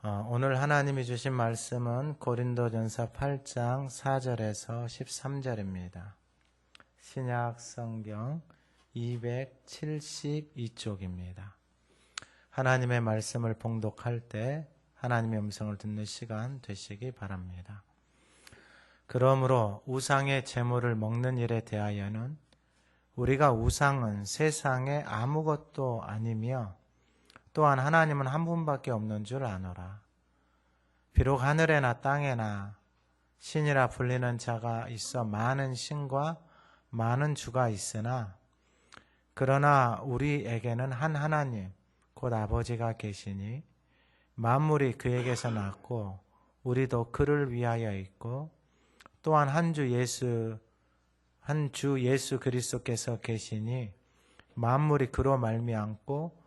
오늘 하나님이 주신 말씀은 고린도전서 8장 4절에서 13절입니다. 신약 성경 272쪽입니다. 하나님의 말씀을 봉독할 때 하나님의 음성을 듣는 시간 되시기 바랍니다. 그러므로 우상의 제물을 먹는 일에 대하여는 우리가 우상은 세상에 아무것도 아니며 또한 하나님은 한 분밖에 없는 줄 아노라. 비록 하늘에나 땅에나 신이라 불리는 자가 있어 많은 신과 많은 주가 있으나 그러나 우리에게는 한 하나님 곧 아버지가 계시니 만물이 그에게서 났고 우리도 그를 위하여 있고 또한 한 주 예수 그리스도께서 계시니 만물이 그로 말미암고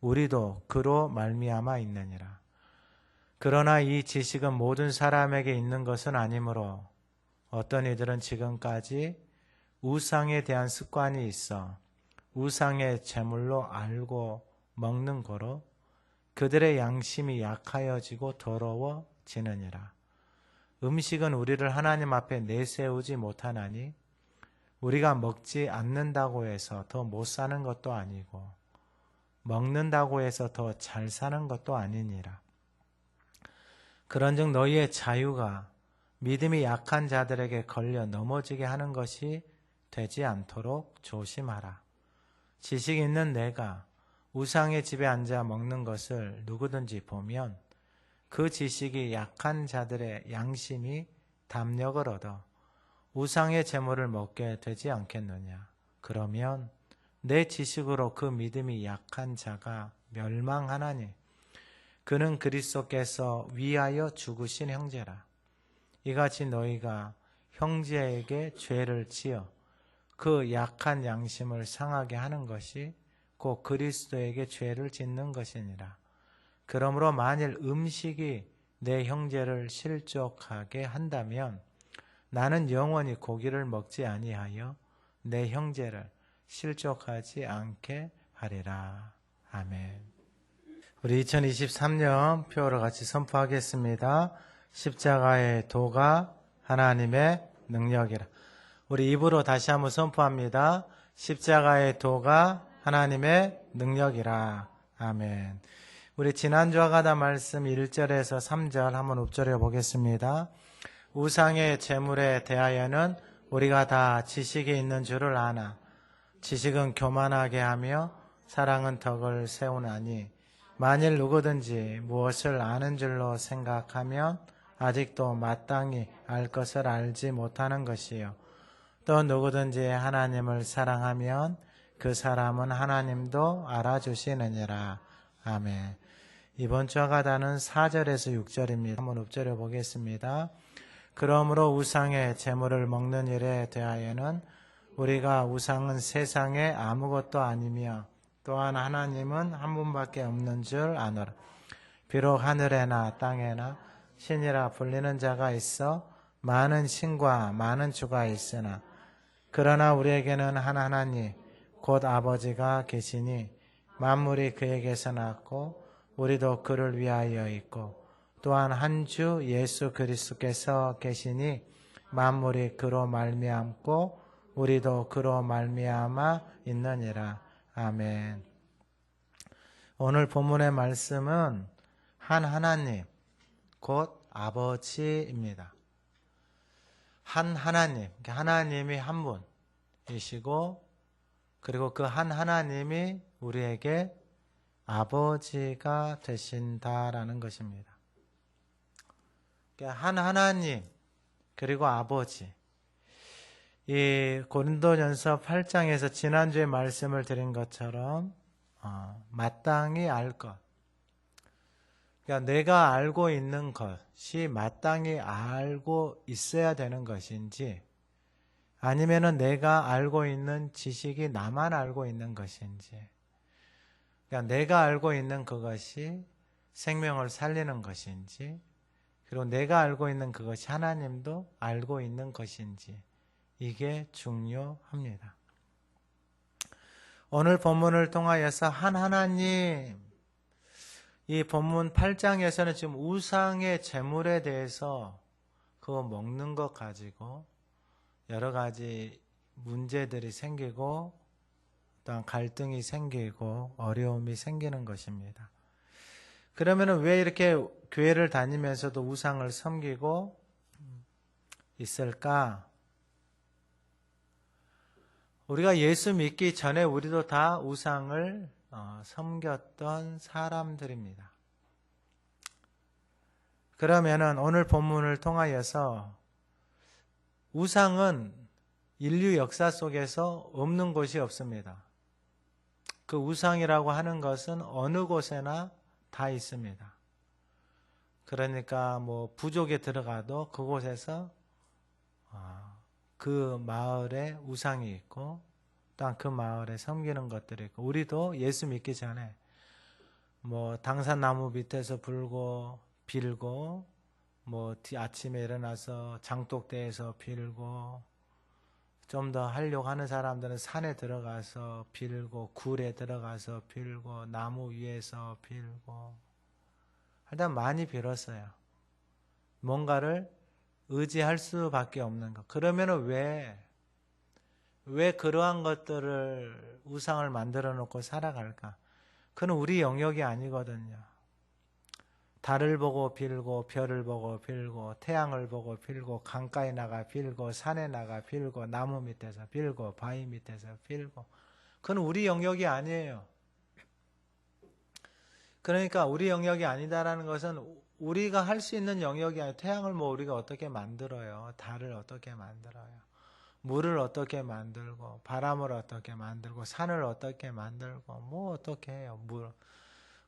우리도 그로 말미암아 있느니라. 그러나 이 지식은 모든 사람에게 있는 것은 아니므로 어떤 이들은 지금까지 우상에 대한 습관이 있어 우상의 제물로 알고 먹는 거로 그들의 양심이 약하여지고 더러워지느니라. 음식은 우리를 하나님 앞에 내세우지 못하나니 우리가 먹지 않는다고 해서 더 못 사는 것도 아니고 먹는다고 해서 더 잘 사는 것도 아니니라. 그런즉 너희의 자유가 믿음이 약한 자들에게 걸려 넘어지게 하는 것이 되지 않도록 조심하라. 지식 있는 내가 우상의 집에 앉아 먹는 것을 누구든지 보면 그 지식이 약한 자들의 양심이 담력을 얻어 우상의 제물을 먹게 되지 않겠느냐. 그러면 내 지식으로 그 믿음이 약한 자가 멸망하나니 그는 그리스도께서 위하여 죽으신 형제라. 이같이 너희가 형제에게 죄를 지어 그 약한 양심을 상하게 하는 것이 곧 그리스도에게 죄를 짓는 것이니라. 그러므로 만일 음식이 내 형제를 실족하게 한다면 나는 영원히 고기를 먹지 아니하여 내 형제를 실족하지 않게 하리라. 아멘. 우리 2023년 표를 같이 선포하겠습니다. 십자가의 도가 하나님의 능력이라. 우리 입으로 다시 한번 선포합니다. 십자가의 도가 하나님의 능력이라. 아멘. 우리 지난주와 같은 말씀 1절에서 3절 한번 읊조려 보겠습니다. 우상의 제물에 대하여는 우리가 다 지식이 있는 줄을 아나 지식은 교만하게 하며 사랑은 덕을 세우나니 만일 누구든지 무엇을 아는 줄로 생각하면 아직도 마땅히 알 것을 알지 못하는 것이요 또 누구든지 하나님을 사랑하면 그 사람은 하나님도 알아주시느니라. 아멘. 이번 주와 같은 4절에서 6절입니다. 한번 읊조려 보겠습니다. 그러므로 우상의 제물을 먹는 일에 대하여는 우리가 우상은 세상에 아무것도 아니며 또한 하나님은 한 분밖에 없는 줄 아노라. 비록 하늘에나 땅에나 신이라 불리는 자가 있어 많은 신과 많은 주가 있으나 그러나 우리에게는 한 하나님 곧 아버지가 계시니 만물이 그에게서 났고 우리도 그를 위하여 있고 또한 한 주 예수 그리스도께서 계시니 만물이 그로 말미암고 우리도 그로 말미암아 있느니라. 아멘. 오늘 본문의 말씀은 한 하나님 곧 아버지입니다. 한 하나님, 하나님이 한 분이시고 그리고 그 한 하나님이 우리에게 아버지가 되신다라는 것입니다. 한 하나님 그리고 아버지. 이 고린도전서 8장에서 지난주에 말씀을 드린 것처럼 마땅히 알 것. 그러니까 내가 알고 있는 것이 마땅히 알고 있어야 되는 것인지 아니면은 내가 알고 있는 지식이 나만 알고 있는 것인지 그러니까 내가 알고 있는 그것이 생명을 살리는 것인지 그리고 내가 알고 있는 그것이 하나님도 알고 있는 것인지 이게 중요합니다. 오늘 본문을 통하여서 한 하나님 이 본문 8장에서는 지금 우상의 제물에 대해서 그거 먹는 것 가지고 여러 가지 문제들이 생기고 또한 갈등이 생기고 어려움이 생기는 것입니다. 그러면 왜 이렇게 교회를 다니면서도 우상을 섬기고 있을까? 우리가 예수 믿기 전에 우리도 다 우상을 섬겼던 사람들입니다. 그러면은 오늘 본문을 통하여서 우상은 인류 역사 속에서 없는 곳이 없습니다. 그 우상이라고 하는 것은 어느 곳에나 다 있습니다. 그러니까 뭐 부족에 들어가도 그곳에서 그 마을에 우상이 있고 또한 그 마을에 섬기는 것들이 있고, 우리도 예수 믿기 전에 뭐 당산나무 밑에서 불고 빌고 뭐 아침에 일어나서 장독대에서 빌고, 좀 더 하려고 하는 사람들은 산에 들어가서 빌고 굴에 들어가서 빌고 나무 위에서 빌고, 일단 많이 빌었어요. 뭔가를 의지할 수밖에 없는 것. 그러면 왜 그러한 것들을 우상을 만들어 놓고 살아갈까? 그건 우리 영역이 아니거든요. 달을 보고 빌고 별을 보고 빌고 태양을 보고 빌고 강가에 나가 빌고 산에 나가 빌고 나무 밑에서 빌고 바위 밑에서 빌고, 그건 우리 영역이 아니에요. 그러니까 우리 영역이 아니다라는 것은 우리가 할 수 있는 영역이 아니에요. 태양을 뭐 우리가 어떻게 만들어요? 달을 어떻게 만들어요? 물을 어떻게 만들고 바람을 어떻게 만들고 산을 어떻게 만들고 뭐 어떻게 해요? 물.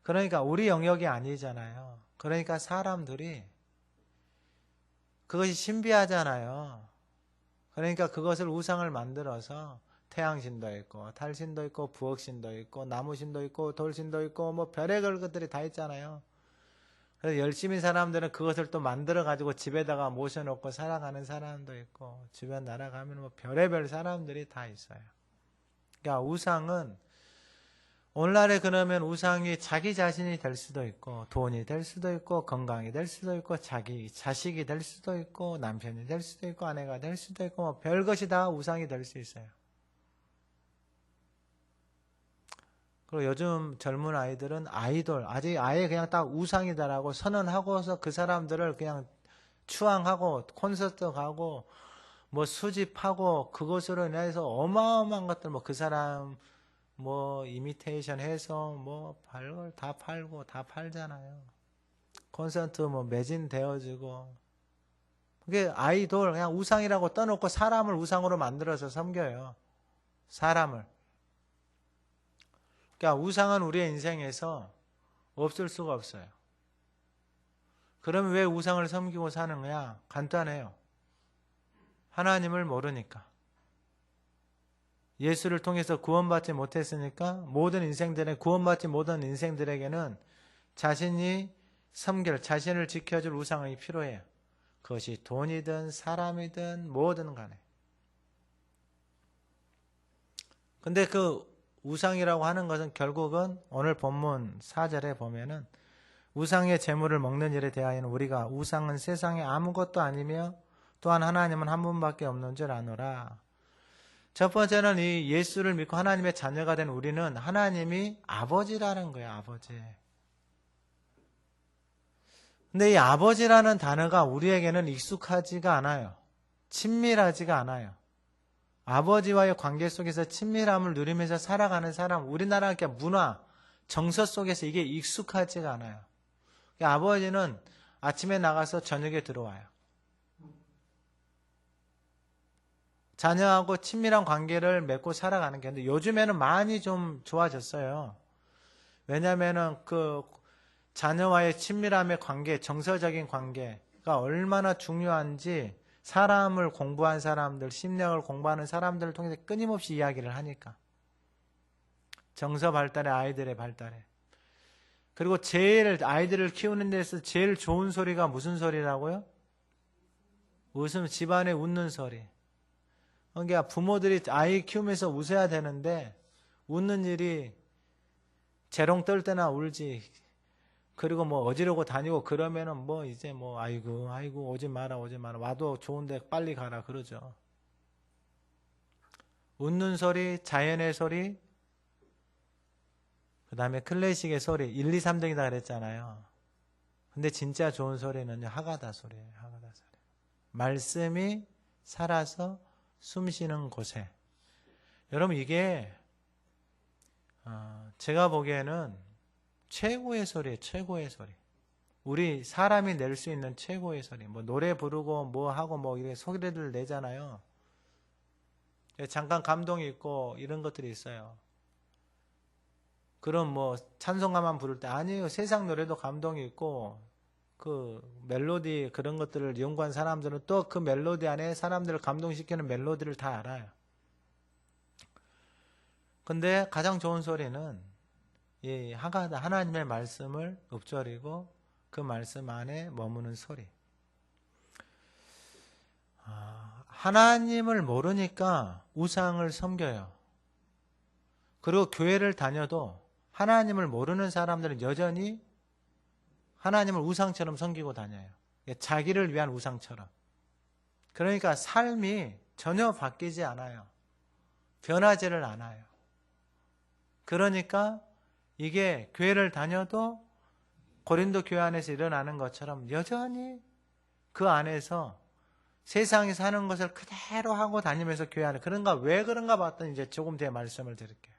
그러니까 우리 영역이 아니잖아요. 그러니까 사람들이 그것이 신비하잖아요. 그러니까 그것을 우상을 만들어서 태양신도 있고 달신도 있고 부엌신도 있고 나무신도 있고 돌신도 있고 뭐 별의별 것들이 다 있잖아요. 그래서 열심히 사람들은 그것을 또 만들어 가지고 집에다가 모셔놓고 살아가는 사람도 있고, 주변 나라 가면 뭐 별의별 사람들이 다 있어요. 그러니까 우상은 오늘날에 그러면 우상이 자기 자신이 될 수도 있고 돈이 될 수도 있고 건강이 될 수도 있고 자기 자식이 될 수도 있고 남편이 될 수도 있고 아내가 될 수도 있고 뭐 별것이 다 우상이 될 수 있어요. 그리고 요즘 젊은 아이들은 아이돌, 아직 아예 그냥 딱 우상이다라고 선언하고서 그 사람들을 그냥 추앙하고 콘서트 가고 뭐 수집하고 그것으로 인해서 어마어마한 것들, 뭐 그 사람 뭐 이미테이션 해서 뭐 팔걸 다 팔고 다 팔잖아요. 콘서트 뭐 매진되어지고, 그게 아이돌 그냥 우상이라고 떠놓고 사람을 우상으로 만들어서 섬겨요. 사람을. 그러니까 우상은 우리의 인생에서 없을 수가 없어요. 그러면 왜 우상을 섬기고 사는 거야? 간단해요. 하나님을 모르니까. 예수를 통해서 구원받지 못했으니까 모든 인생들의 구원받지 못한 인생들에게는 자신이 섬길, 자신을 지켜줄 우상이 필요해요. 그것이 돈이든 사람이든 뭐든 간에. 근데 그 우상이라고 하는 것은 결국은 오늘 본문 4절에 보면은 우상의 재물을 먹는 일에 대하여는 우리가 우상은 세상에 아무것도 아니며 또한 하나님은 한 분밖에 없는 줄 아노라. 첫 번째는 이 예수를 믿고 하나님의 자녀가 된 우리는 하나님이 아버지라는 거예요. 아버지. 근데 이 아버지라는 단어가 우리에게는 익숙하지가 않아요. 친밀하지가 않아요. 아버지와의 관계 속에서 친밀함을 누리면서 살아가는 사람, 우리나라 문화, 정서 속에서 이게 익숙하지가 않아요. 아버지는 아침에 나가서 저녁에 들어와요. 자녀하고 친밀한 관계를 맺고 살아가는 게, 근데 요즘에는 많이 좀 좋아졌어요. 왜냐면은 그 자녀와의 친밀함의 관계, 정서적인 관계가 얼마나 중요한지 사람을 공부한 사람들, 심리학을 공부하는 사람들을 통해서 끊임없이 이야기를 하니까. 정서 발달에, 아이들의 발달에. 그리고 제일 아이들을 키우는 데서 제일 좋은 소리가 무슨 소리라고요? 웃음, 집안에 웃는 소리. 그러니까 부모들이 아이 키우면서 웃어야 되는데 웃는 일이 재롱 떨 때나 울지, 그리고 뭐 어지르고 다니고 그러면은 뭐 이제 뭐 아이고 오지 마라 와도 좋은데 빨리 가라 그러죠. 웃는 소리, 자연의 소리, 그 다음에 클래식의 소리 1, 2, 3등이다 그랬잖아요. 근데 진짜 좋은 소리는요 하가다 소리예요. 하가다 소리. 말씀이 살아서 숨쉬는 곳에. 여러분 이게 제가 보기에는 최고의 소리예요. 최고의 소리. 우리 사람이 낼 수 있는 최고의 소리. 뭐 노래 부르고 뭐 하고 뭐 이렇게 소리를 내잖아요. 잠깐 감동이 있고 이런 것들이 있어요. 그럼 뭐 찬송가만 부를 때 아니에요. 세상 노래도 감동이 있고 그 멜로디 그런 것들을 연구한 사람들은 또 그 멜로디 안에 사람들을 감동시키는 멜로디를 다 알아요. 근데 가장 좋은 소리는 이 하나님의 말씀을 읊조리고 그 말씀 안에 머무는 소리. 하나님을 모르니까 우상을 섬겨요. 그리고 교회를 다녀도 하나님을 모르는 사람들은 여전히 하나님을 우상처럼 섬기고 다녀요. 자기를 위한 우상처럼. 그러니까 삶이 전혀 바뀌지 않아요. 변하지를 않아요. 그러니까 이게 교회를 다녀도 고린도 교회 안에서 일어나는 것처럼 여전히 그 안에서 세상에 사는 것을 그대로 하고 다니면서 교회 안에 왜 그런가 봤더니 이제 조금 뒤에 말씀을 드릴게요.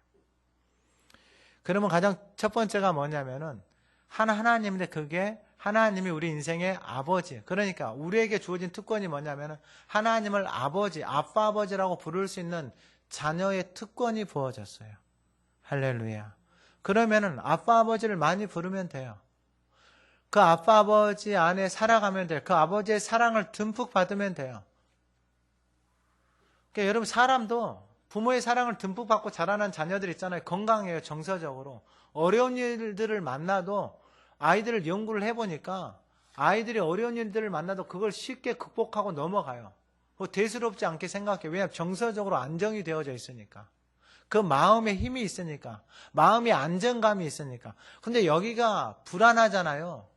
그러면 가장 첫 번째가 뭐냐면은 하나님인데 그게 하나님이 우리 인생의 아버지. 그러니까 우리에게 주어진 특권이 뭐냐면은 하나님을 아버지, 아빠 아버지라고 부를 수 있는 자녀의 특권이 부어졌어요. 할렐루야. 그러면은 아빠 아버지를 많이 부르면 돼요. 그 아빠 아버지 안에 살아가면 돼요. 그 아버지의 사랑을 듬뿍 받으면 돼요. 그러니까 여러분 사람도 부모의 사랑을 듬뿍 받고 자라난 자녀들 있잖아요. 건강해요. 정서적으로. 어려운 일들을 만나도 아이들을 연구를 해보니까 아이들이 어려운 일들을 만나도 그걸 쉽게 극복하고 넘어가요. 대수롭지 않게 생각해요. 왜냐하면 정서적으로 안정이 되어져 있으니까. 그 마음에 힘이 있으니까. 마음의 안정감이 있으니까. 근데 여기가 불안하잖아요.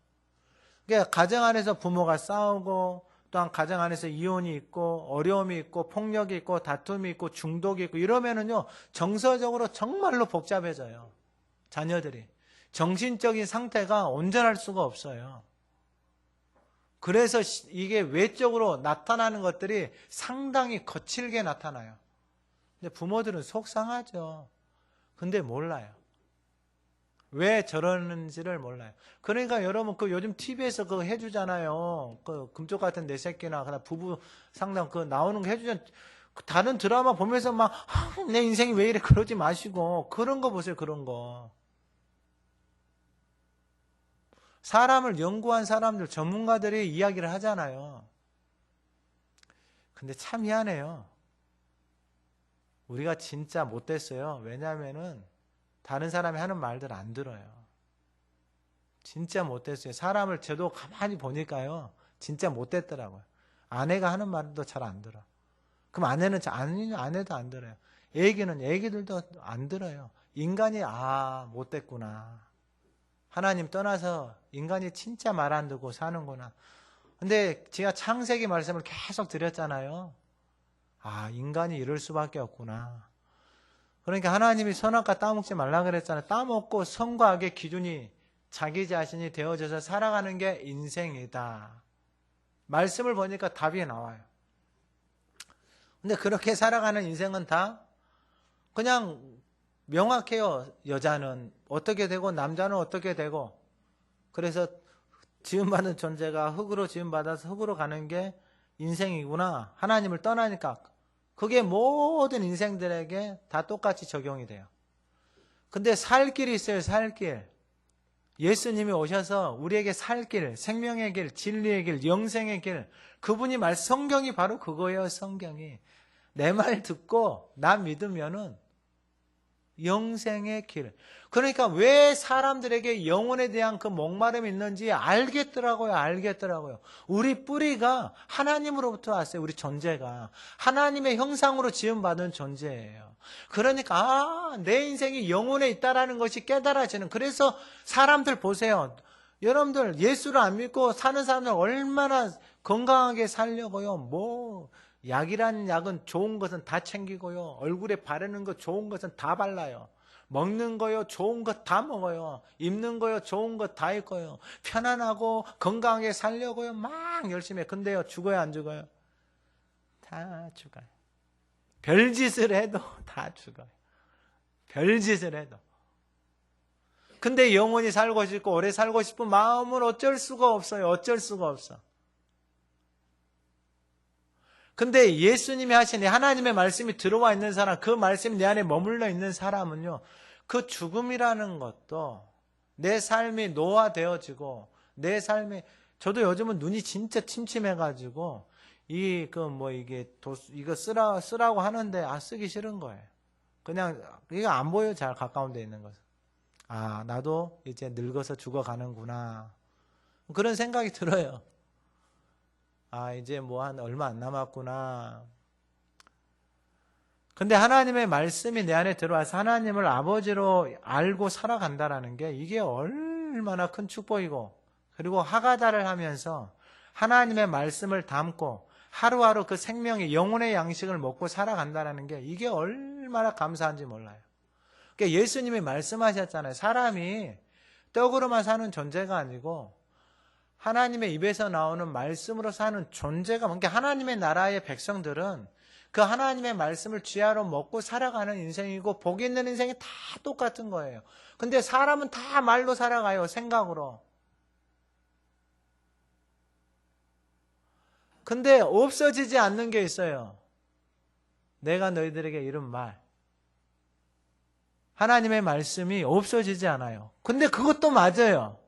그러니까 가정 안에서 부모가 싸우고 또한 가정 안에서 이혼이 있고 어려움이 있고 폭력이 있고 다툼이 있고 중독이 있고 이러면은요 정서적으로 정말로 복잡해져요. 자녀들이. 정신적인 상태가 온전할 수가 없어요. 그래서 이게 외적으로 나타나는 것들이 상당히 거칠게 나타나요. 근데 부모들은 속상하죠. 근데 몰라요. 왜 저러는지를 몰라요. 그러니까 여러분 요즘 TV에서 그거 해주잖아요. 그 금쪽 같은 내 새끼나 부부 상담 그 나오는 거 해주잖아요. 다른 드라마 보면서 막 내 인생이 왜 이래 그러지 마시고 그런 거 보세요. 그런 거. 사람을 연구한 사람들 전문가들이 이야기를 하잖아요. 근데 참 희한해요. 우리가 진짜 못됐어요. 왜냐하면은 다른 사람이 하는 말들 안 들어요. 진짜 못됐어요. 사람을 저도 가만히 보니까요. 진짜 못됐더라고요. 아내가 하는 말도 잘 안 들어. 그럼 아내도 안 들어요. 애기들도 안 들어요. 인간이 못됐구나. 하나님 떠나서 인간이 진짜 말 안 듣고 사는구나. 근데 제가 창세기 말씀을 계속 드렸잖아요. 인간이 이럴 수밖에 없구나. 그러니까 하나님이 선악과 따먹지 말라 그랬잖아요. 따먹고 선과 악의 기준이 자기 자신이 되어져서 살아가는 게 인생이다. 말씀을 보니까 답이 나와요. 근데 그렇게 살아가는 인생은 다 그냥 명확해요. 여자는 어떻게 되고 남자는 어떻게 되고. 그래서 지음받은 존재가 흙으로 지음받아서 흙으로 가는 게 인생이구나. 하나님을 떠나니까 그게 모든 인생들에게 다 똑같이 적용이 돼요. 근데 살 길이 있어요. 살 길. 예수님이 오셔서 우리에게 살 길, 생명의 길, 진리의 길, 영생의 길. 그분이 성경이 바로 그거예요. 성경이. 내 말 듣고 나 믿으면은 영생의 길. 그러니까 왜 사람들에게 영혼에 대한 그 목마름이 있는지 알겠더라고요. 우리 뿌리가 하나님으로부터 왔어요. 우리 존재가. 하나님의 형상으로 지음받은 존재예요. 그러니까 내 인생이 영혼에 있다라는 것이 깨달아지는. 그래서 사람들 보세요. 여러분들 예수를 안 믿고 사는 사람들 얼마나 건강하게 살려고요. 뭐 약이란 약은 좋은 것은 다 챙기고요. 얼굴에 바르는 거 좋은 것은 다 발라요. 먹는 거요 좋은 것 다 먹어요. 입는 거요 좋은 것 다 입고요. 편안하고 건강하게 살려고요. 막 열심히 해. 근데요 죽어요 안 죽어요? 다 죽어요. 별짓을 해도 다 죽어요. 별짓을 해도. 근데 영원히 살고 싶고 오래 살고 싶은 마음은 어쩔 수가 없어요. 어쩔 수가 없어. 근데 예수님이 하신 하나님의 말씀이 들어와 있는 사람, 그 말씀이 내 안에 머물러 있는 사람은요, 그 죽음이라는 것도 내 삶이 노화되어지고, 내 삶이, 저도 요즘은 눈이 진짜 침침해가지고, 이거 쓰라고 하는데, 쓰기 싫은 거예요. 그냥, 이거 안 보여요, 잘 가까운 데 있는 것은. 나도 이제 늙어서 죽어가는구나. 그런 생각이 들어요. 이제 뭐 얼마 안 남았구나. 근데 하나님의 말씀이 내 안에 들어와서 하나님을 아버지로 알고 살아간다라는 게 이게 얼마나 큰 축복이고, 그리고 하가다를 하면서 하나님의 말씀을 담고 하루하루 그 생명의 영혼의 양식을 먹고 살아간다라는 게 이게 얼마나 감사한지 몰라요. 그러니까 예수님이 말씀하셨잖아요. 사람이 떡으로만 사는 존재가 아니고 하나님의 입에서 나오는 말씀으로 사는 존재가, 그러니까 하나님의 나라의 백성들은 그 하나님의 말씀을 쥐하로 먹고 살아가는 인생이고 복 있는 인생이 다 똑같은 거예요. 근데 사람은 다 말로 살아가요. 생각으로. 근데 없어지지 않는 게 있어요. 내가 너희들에게 이른 말. 하나님의 말씀이 없어지지 않아요. 근데 그것도 맞아요.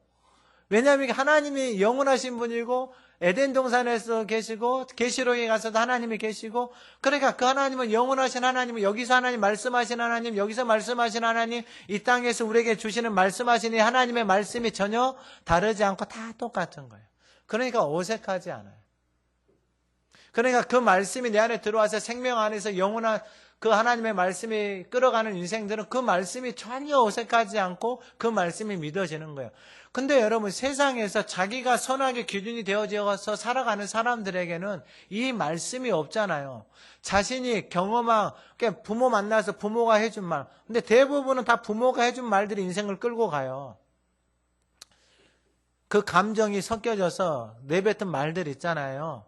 왜냐하면 하나님이 영원하신 분이고 에덴 동산에서 계시고 계시록에 가서도 하나님이 계시고, 그러니까 그 하나님은 영원하신 하나님은 여기서 하나님 말씀하신 하나님, 여기서 말씀하신 하나님, 이 땅에서 우리에게 주시는 말씀하신 이 하나님의 말씀이 전혀 다르지 않고 다 똑같은 거예요. 그러니까 어색하지 않아요. 그러니까 그 말씀이 내 안에 들어와서 생명 안에서 영원한 그 하나님의 말씀이 끌어가는 인생들은 그 말씀이 전혀 어색하지 않고 그 말씀이 믿어지는 거예요. 근데 여러분, 세상에서 자기가 선악의 기준이 되어져서 살아가는 사람들에게는 이 말씀이 없잖아요. 자신이 경험한, 부모 만나서 부모가 해준 말. 근데 대부분은 다 부모가 해준 말들이 인생을 끌고 가요. 그 감정이 섞여져서 내뱉은 말들 있잖아요.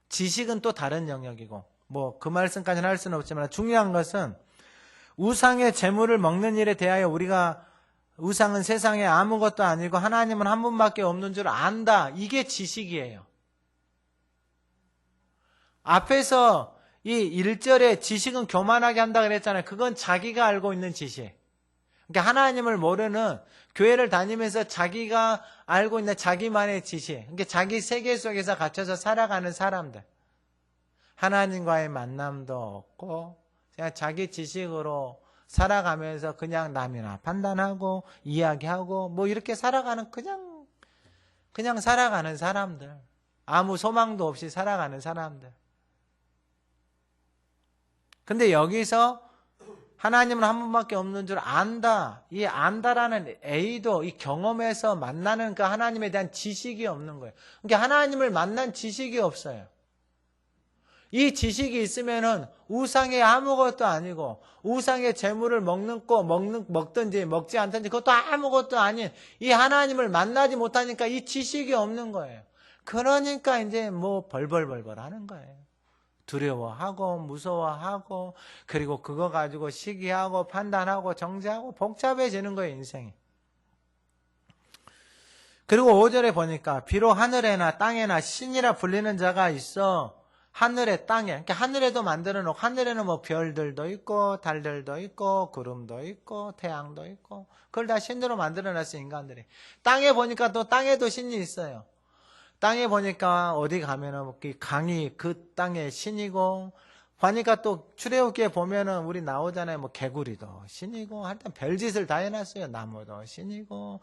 지식은 또 다른 영역이고, 그 말씀까지는 할 수는 없지만 중요한 것은 우상의 재물을 먹는 일에 대하여 우리가 우상은 세상에 아무것도 아니고 하나님은 한 분밖에 없는 줄 안다. 이게 지식이에요. 앞에서 이 1절에 지식은 교만하게 한다 그랬잖아요. 그건 자기가 알고 있는 지식. 그러니까 하나님을 모르는, 교회를 다니면서 자기가 알고 있는 자기만의 지식. 그러니까 자기 세계 속에서 갇혀서 살아가는 사람들. 하나님과의 만남도 없고 그냥 자기 지식으로 살아가면서 그냥 남이나 판단하고 이야기하고 이렇게 살아가는 그냥 살아가는 사람들. 아무 소망도 없이 살아가는 사람들. 근데 여기서 하나님은 한 분밖에 없는 줄 안다. 이 안다라는 A도 이 경험에서 만나는 그 하나님에 대한 지식이 없는 거예요. 그러니까 하나님을 만난 지식이 없어요. 이 지식이 있으면은 우상이 아무것도 아니고 우상의 재물을 먹든지 먹지 않든지 그것도 아무것도 아닌 이 하나님을 만나지 못하니까 이 지식이 없는 거예요. 그러니까 이제 벌벌벌벌 하는 거예요. 두려워하고 무서워하고 그리고 그거 가지고 시기하고 판단하고 정죄하고 복잡해지는 거예요, 인생이. 그리고 5절에 보니까 비록 하늘에나 땅에나 신이라 불리는 자가 있어. 하늘에 땅에, 그러니까 하늘에도 만들어 놓고 하늘에는 별들도 있고 달들도 있고 구름도 있고 태양도 있고 그걸 다 신으로 만들어 놨어요, 인간들이. 땅에 보니까 또 땅에도 신이 있어요. 땅에 보니까 어디 가면은 강이 그 땅에 신이고, 보니까 또 출애굽기에 보면은 우리 나오잖아요. 개구리도 신이고 하여튼 별짓을 다 해놨어요. 나무도 신이고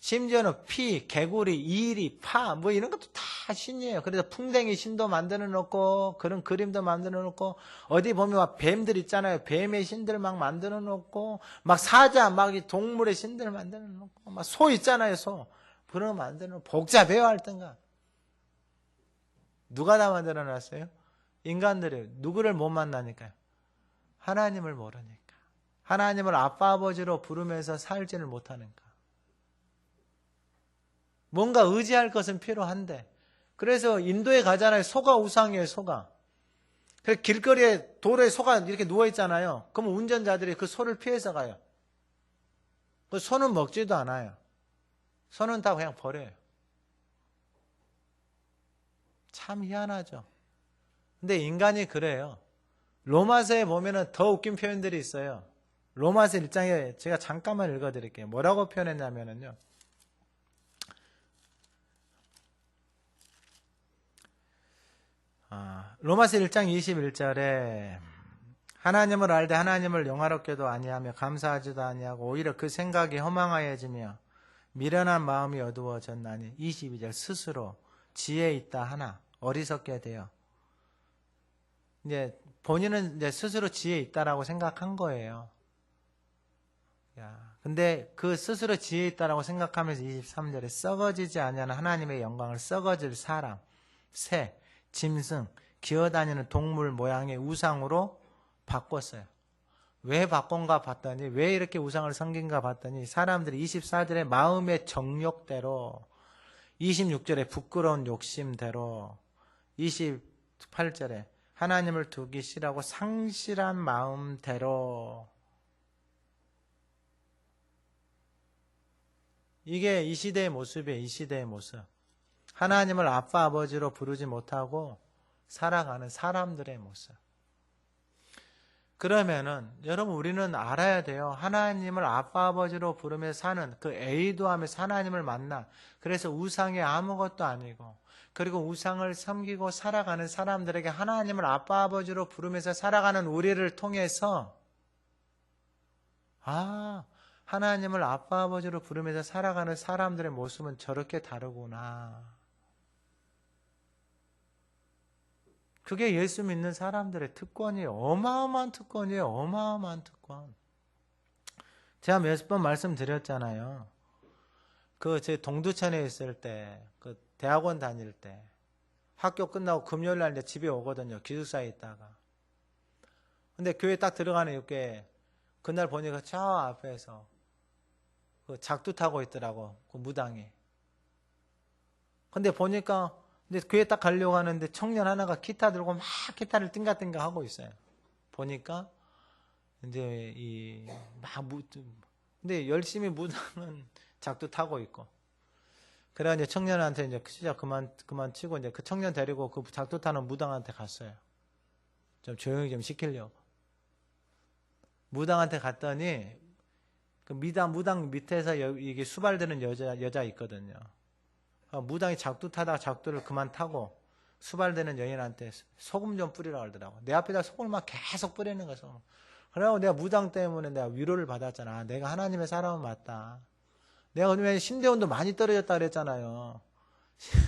심지어는 피, 개구리, 이리, 파 이런 것도 다 다 신이에요. 그래서 풍뎅이 신도 만들어 놓고 그런 그림도 만들어 놓고 어디 보면 막 뱀들 있잖아요. 뱀의 신들 막 만들어 놓고 막 사자 막 이 동물의 신들 만들어 놓고 막 소 있잖아요. 소 그런 거 만들어 놓고 복잡해요 하여튼가. 누가 다 만들어 놨어요? 인간들이. 누구를 못 만나니까요. 하나님을 모르니까. 하나님을 아빠 아버지로 부르면서 살지를 못하니까. 뭔가 의지할 것은 필요한데. 그래서 인도에 가잖아요. 소가 우상이에요. 소가. 그래서 길거리에 도로에 소가 이렇게 누워있잖아요. 그럼 운전자들이 그 소를 피해서 가요. 그 소는 먹지도 않아요. 소는 다 그냥 버려요. 참 희한하죠. 근데 인간이 그래요. 로마서에 보면은 더 웃긴 표현들이 있어요. 로마서 1장에 제가 잠깐만 읽어드릴게요. 뭐라고 표현했냐면요. 로마서 1장 21절에 하나님을 알되 하나님을 영화롭게도 아니하며 감사하지도 아니하고 오히려 그 생각이 허망하여지며 미련한 마음이 어두워졌나니 22절 스스로 지혜 있다 하나 어리석게 되어 이제 본인은 이제 스스로 지혜 있다라고 생각한 거예요. 근데 그 스스로 지혜 있다라고 생각하면서 23절에 썩어지지 아니하는 하나님의 영광을 썩어질 사람, 새, 짐승, 기어다니는 동물 모양의 우상으로 바꿨어요. 왜 바꾼가 봤더니 왜 이렇게 우상을 섬긴가 봤더니 사람들이 24절에 마음의 정욕대로 26절에 부끄러운 욕심대로 28절에 하나님을 두기 싫어하고 상실한 마음대로 이게 이 시대의 모습이에요. 이 시대의 모습. 하나님을 아빠 아버지로 부르지 못하고 살아가는 사람들의 모습. 그러면은 여러분 우리는 알아야 돼요. 하나님을 아빠 아버지로 부르며 사는 그 애도하면서 하나님을 만나. 그래서 우상이 아무것도 아니고 그리고 우상을 섬기고 살아가는 사람들에게 하나님을 아빠 아버지로 부르면서 살아가는 우리를 통해서 하나님을 아빠 아버지로 부르면서 살아가는 사람들의 모습은 저렇게 다르구나. 그게 예수 믿는 사람들의 특권이에요. 어마어마한 특권이에요. 어마어마한 특권. 제가 몇 번 말씀드렸잖아요. 제 동두천에 있을 때, 대학원 다닐 때, 학교 끝나고 금요일 날 이제 집에 오거든요. 기숙사에 있다가. 근데 교회 딱 들어가는 이렇게, 그날 보니까 저 앞에서 작두 타고 있더라고. 그 무당이. 근데 보니까, 근데 교회 딱 가려고 하는데 청년 하나가 기타 들고 막 기타를 띵가띵가 하고 있어요. 보니까 이제 근데 열심히 무당은 작두 타고 있고. 그래 이제 청년한테 이제 진짜 그만 치고 이제 그 청년 데리고 그 작두 타는 무당한테 갔어요. 좀 조용히 좀 시키려고. 무당한테 갔더니 그 무당 밑에서 이게 수발되는 여자 있거든요. 무당이 작두 타다가 작두를 그만 타고 수발되는 여인한테 소금 좀 뿌리라고 하더라고. 내 앞에다 소금을 막 계속 뿌리는 거죠. 그래서 내가 무당 때문에 내가 위로를 받았잖아. 내가 하나님의 사람은 맞다. 내가 그러면 신대원도 많이 떨어졌다 그랬잖아요.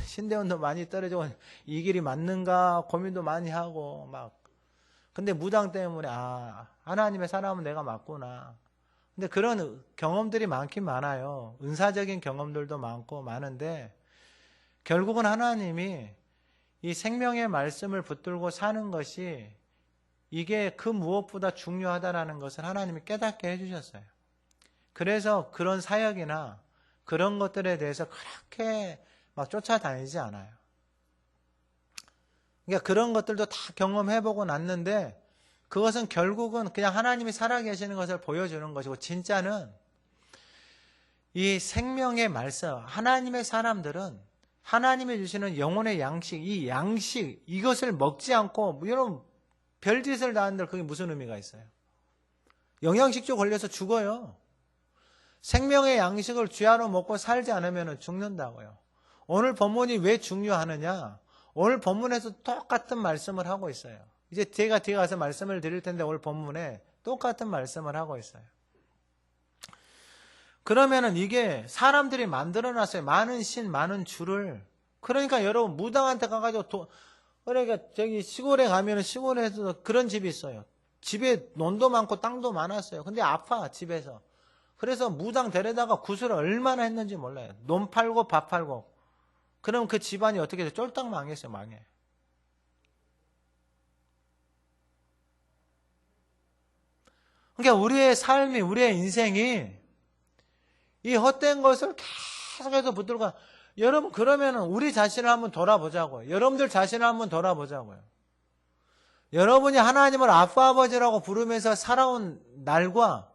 신대원도 많이 떨어지고 이 길이 맞는가 고민도 많이 하고 막. 근데 무당 때문에 하나님의 사람은 내가 맞구나. 근데 그런 경험들이 많긴 많아요. 은사적인 경험들도 많은데 결국은 하나님이 이 생명의 말씀을 붙들고 사는 것이 이게 그 무엇보다 중요하다라는 것을 하나님이 깨닫게 해주셨어요. 그래서 그런 사역이나 그런 것들에 대해서 그렇게 막 쫓아다니지 않아요. 그러니까 그런 것들도 다 경험해보고 났는데 그것은 결국은 그냥 하나님이 살아계시는 것을 보여주는 것이고 진짜는 이 생명의 말씀, 하나님의 사람들은 하나님이 주시는 영혼의 양식, 이 양식, 이것을 먹지 않고 여러분 별짓을 다 하는데 그게 무슨 의미가 있어요? 영양식조 걸려서 죽어요. 생명의 양식을 주야로 먹고 살지 않으면 죽는다고요. 오늘 본문이 왜 중요하느냐? 오늘 본문에서 똑같은 말씀을 하고 있어요. 이제 제가 뒤에 가서 말씀을 드릴 텐데 오늘 본문에 똑같은 말씀을 하고 있어요. 그러면은 이게 사람들이 만들어놨어요. 많은 신, 많은 주를 그러니까 여러분 무당한테 가가지고 그러니까 저기 시골에 가면은 시골에서 그런 집이 있어요. 집에 논도 많고 땅도 많았어요. 근데 아파 집에서. 그래서 무당 데려다가 구슬을 얼마나 했는지 몰라요. 논 팔고 밥 팔고. 그럼 그 집안이 어떻게 돼? 쫄딱 망했어요. 망해. 그러니까 우리의 삶이 우리의 인생이 이 헛된 것을 계속해서 붙들고 여러분 그러면은 우리 자신을 한번 돌아보자고요. 여러분들 자신을 한번 돌아보자고요. 여러분이 하나님을 아빠 아버지라고 부르면서 살아온 날과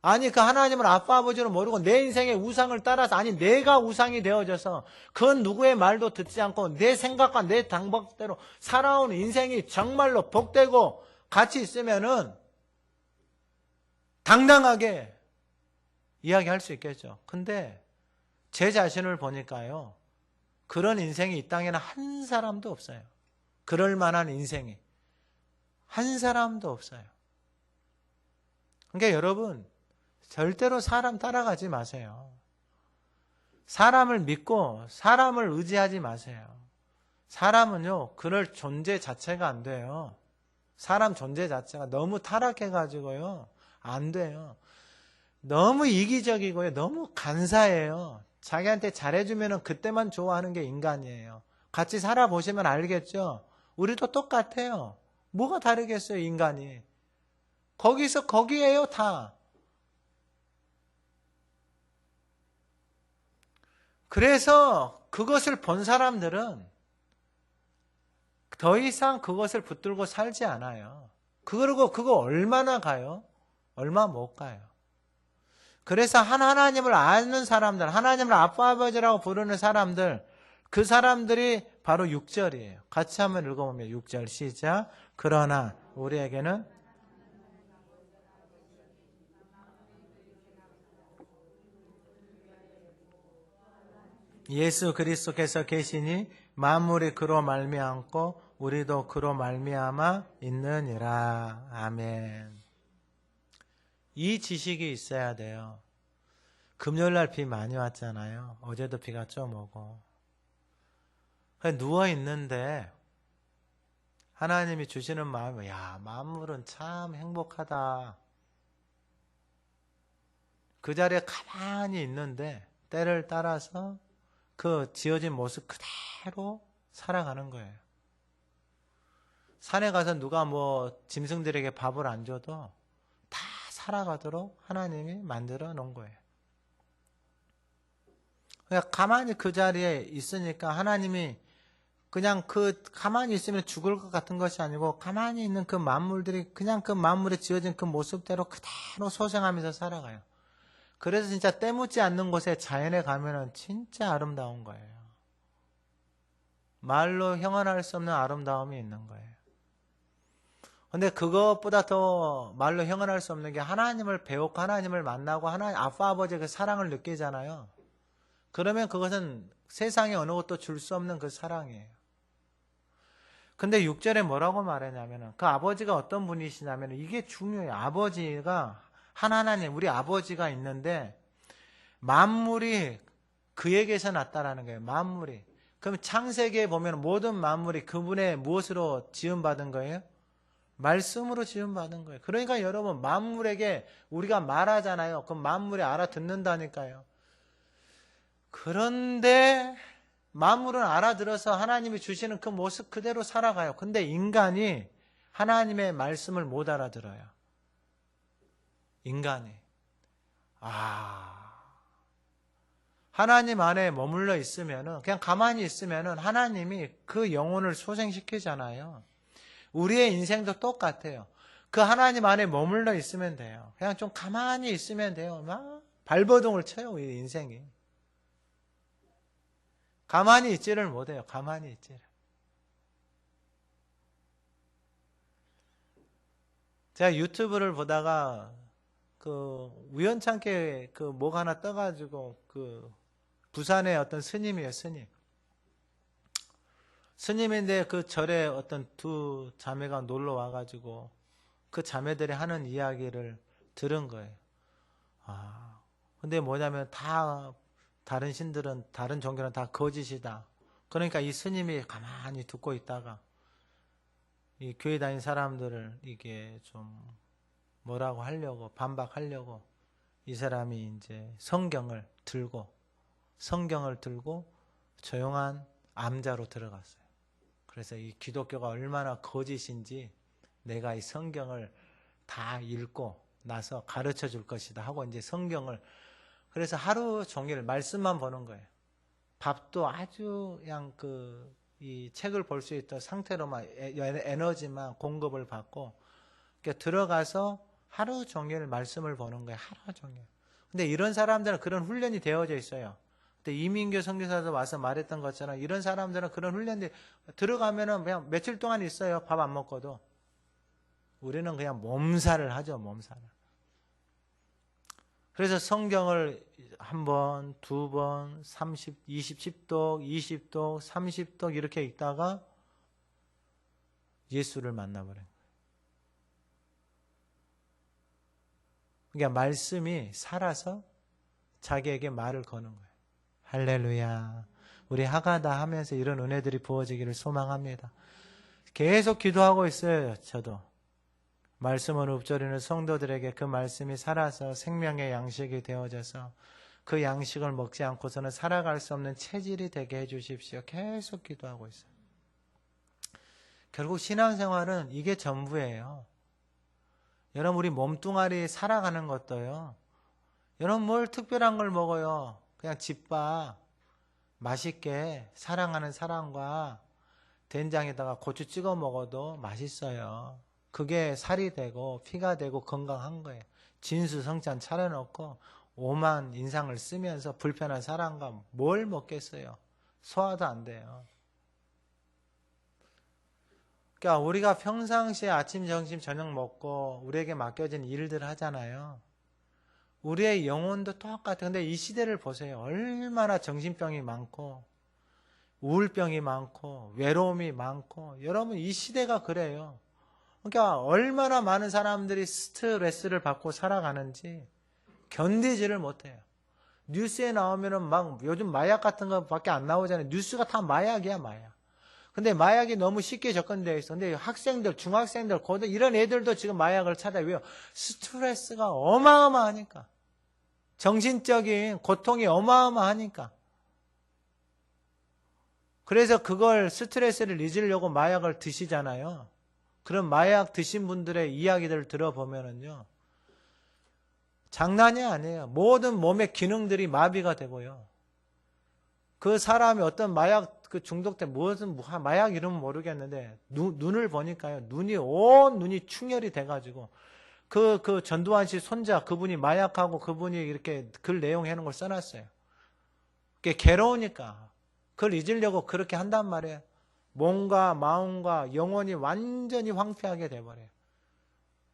아니 그 하나님을 아빠 아버지로 모르고 내 인생의 우상을 따라서 아니 내가 우상이 되어져서 그 누구의 말도 듣지 않고 내 생각과 내 방법대로 살아온 인생이 정말로 복되고 가치 있으면은 당당하게 이야기할 수 있겠죠. 근데 제 자신을 보니까요. 그런 인생이 이 땅에는 한 사람도 없어요. 그럴 만한 인생이 한 사람도 없어요. 그러니까 여러분 절대로 사람 따라가지 마세요. 사람을 믿고 사람을 의지하지 마세요. 사람은요. 그럴 존재 자체가 안 돼요. 사람 존재 자체가 너무 타락해가지고요. 안 돼요. 너무 이기적이고요. 너무 간사해요. 자기한테 잘해주면 그때만 좋아하는 게 인간이에요. 같이 살아보시면 알겠죠? 우리도 똑같아요. 뭐가 다르겠어요, 인간이. 거기서 거기에요, 다. 그래서 그것을 본 사람들은 더 이상 그것을 붙들고 살지 않아요. 그리고 그거 얼마나 가요? 얼마 못 가요. 그래서 하나님을 아는 사람들, 하나님을 아빠 아버지라고 부르는 사람들, 그 사람들이 바로 6절이에요. 같이 한번 읽어보면 6절 시작. 그러나 우리에게는 예수 그리스도께서 계시니 만물이 그로 말미암고 우리도 그로 말미암아 있느니라. 아멘. 이 지식이 있어야 돼요. 금요일날 비 많이 왔잖아요. 어제도 비가 좀 오고. 누워있는데 하나님이 주시는 마음이 야 만물은 참 행복하다. 그 자리에 가만히 있는데 때를 따라서 그 지어진 모습 그대로 살아가는 거예요. 산에 가서 누가 뭐 짐승들에게 밥을 안 줘도 다 살아가도록 하나님이 만들어 놓은 거예요. 그냥 가만히 그 자리에 있으니까 하나님이 그냥 가만히 있으면 죽을 것 같은 것이 아니고 가만히 있는 그 만물들이 그냥 그 만물에 지어진 그 모습대로 그대로 소생하면서 살아가요. 그래서 진짜 때묻지 않는 곳에 자연에 가면은 진짜 아름다운 거예요. 말로 형언할 수 없는 아름다움이 있는 거예요. 근데 그것보다 더 말로 형언할 수 없는 게 하나님을 배우고 하나님을 만나고 하나님 아빠 아버지의 그 사랑을 느끼잖아요. 그러면 그것은 세상에 어느 것도 줄 수 없는 그 사랑이에요. 근데 6절에 뭐라고 말하냐면은 그 아버지가 어떤 분이시냐면은 이게 중요해요. 아버지가 하나님 우리 아버지가 있는데 만물이 그에게서 났다라는 거예요. 만물이. 그럼 창세기에 보면 모든 만물이 그분의 무엇으로 지음받은 거예요? 말씀으로 지음받은 거예요. 그러니까 여러분 만물에게 우리가 말하잖아요. 그럼 만물이 알아듣는다니까요. 그런데 만물은 알아들어서 하나님이 주시는 그 모습 그대로 살아가요. 근데 인간이 하나님의 말씀을 못 알아들어요. 인간이. 하나님 안에 머물러 있으면은 그냥 가만히 있으면은 하나님이 그 영혼을 소생시키잖아요. 우리의 인생도 똑같아요. 그 하나님 안에 머물러 있으면 돼요. 그냥 좀 가만히 있으면 돼요. 막 발버둥을 쳐요, 우리 인생이. 가만히 있지를 못해요. 가만히 있지를. 제가 유튜브를 보다가 우연찮게 뭐가 하나 떠가지고 부산의 어떤 스님이에요, 스님. 스님인데 그 절에 어떤 두 자매가 놀러 와가지고 그 자매들이 하는 이야기를 들은 거예요. 근데 뭐냐면 다른 신들은, 다른 종교는 다 거짓이다. 그러니까 이 스님이 가만히 듣고 있다가 이 교회 다닌 사람들을 이게 좀 뭐라고 하려고 반박하려고 이 사람이 이제 성경을 들고 조용한 암자로 들어갔어요. 그래서 이 기독교가 얼마나 거짓인지 내가 이 성경을 다 읽고 나서 가르쳐 줄 것이다 하고 이제 성경을 그래서 하루 종일 말씀만 보는 거예요. 밥도 아주 그냥 이 책을 볼 수 있던 상태로만 에너지만 공급을 받고 들어가서 하루 종일 말씀을 보는 거예요. 하루 종일. 근데 이런 사람들은 그런 훈련이 되어져 있어요. 근데 이민교 선교사도 와서 말했던 것처럼 이런 사람들은 그런 훈련이 들어가면은 그냥 며칠 동안 있어요. 밥 안 먹고도. 우리는 그냥 몸살을 하죠. 몸살을. 그래서 성경을 한 번, 두 번, 30, 10독, 20독, 30독 이렇게 읽다가 예수를 만나버린 거예요. 그러니까 말씀이 살아서 자기에게 말을 거는 거예요. 할렐루야. 우리 하가다 하면서 이런 은혜들이 부어지기를 소망합니다. 계속 기도하고 있어요. 저도. 말씀을 읊조리는 성도들에게 그 말씀이 살아서 생명의 양식이 되어져서 그 양식을 먹지 않고서는 살아갈 수 없는 체질이 되게 해주십시오. 계속 기도하고 있어요. 결국 신앙생활은 이게 전부예요. 여러분 우리 몸뚱아리 살아가는 것도요. 여러분 뭘 특별한 걸 먹어요. 그냥 집밥 맛있게 사랑하는 사람과 된장에다가 고추 찍어 먹어도 맛있어요. 그게 살이 되고 피가 되고 건강한 거예요. 진수성찬 차려놓고 오만 인상을 쓰면서 불편한 사람과 뭘 먹겠어요. 소화도 안 돼요. 그러니까 우리가 평상시에 아침, 점심, 저녁 먹고 우리에게 맡겨진 일들 하잖아요. 우리의 영혼도 똑같아요. 근데 이 시대를 보세요. 얼마나 정신병이 많고 우울병이 많고 외로움이 많고 여러분 이 시대가 그래요. 그러니까 얼마나 많은 사람들이 스트레스를 받고 살아가는지 견디지를 못해요. 뉴스에 나오면은 막 요즘 마약 같은 거밖에 안 나오잖아요. 뉴스가 다 마약이야, 마약. 근데 마약이 너무 쉽게 접근되어 있어. 근데 학생들, 중학생들, 고등 이런 애들도 지금 마약을 찾아요. 왜요? 스트레스가 어마어마하니까. 정신적인 고통이 어마어마하니까. 그래서 그걸 스트레스를 잊으려고 마약을 드시잖아요. 그런 마약 드신 분들의 이야기들을 들어보면은요. 장난이 아니에요. 모든 몸의 기능들이 마비가 되고요. 그 사람이 어떤 마약 중독 때 무슨 마약 이름은 모르겠는데 눈을 보니까요. 온 눈이 충혈이 돼가지고 그 전두환 씨 손자 그분이 마약하고 그분이 이렇게 글 내용 해놓은 걸 써놨어요. 그게 괴로우니까 그걸 잊으려고 그렇게 한단 말이에요. 몸과 마음과 영혼이 완전히 황폐하게 돼버려요.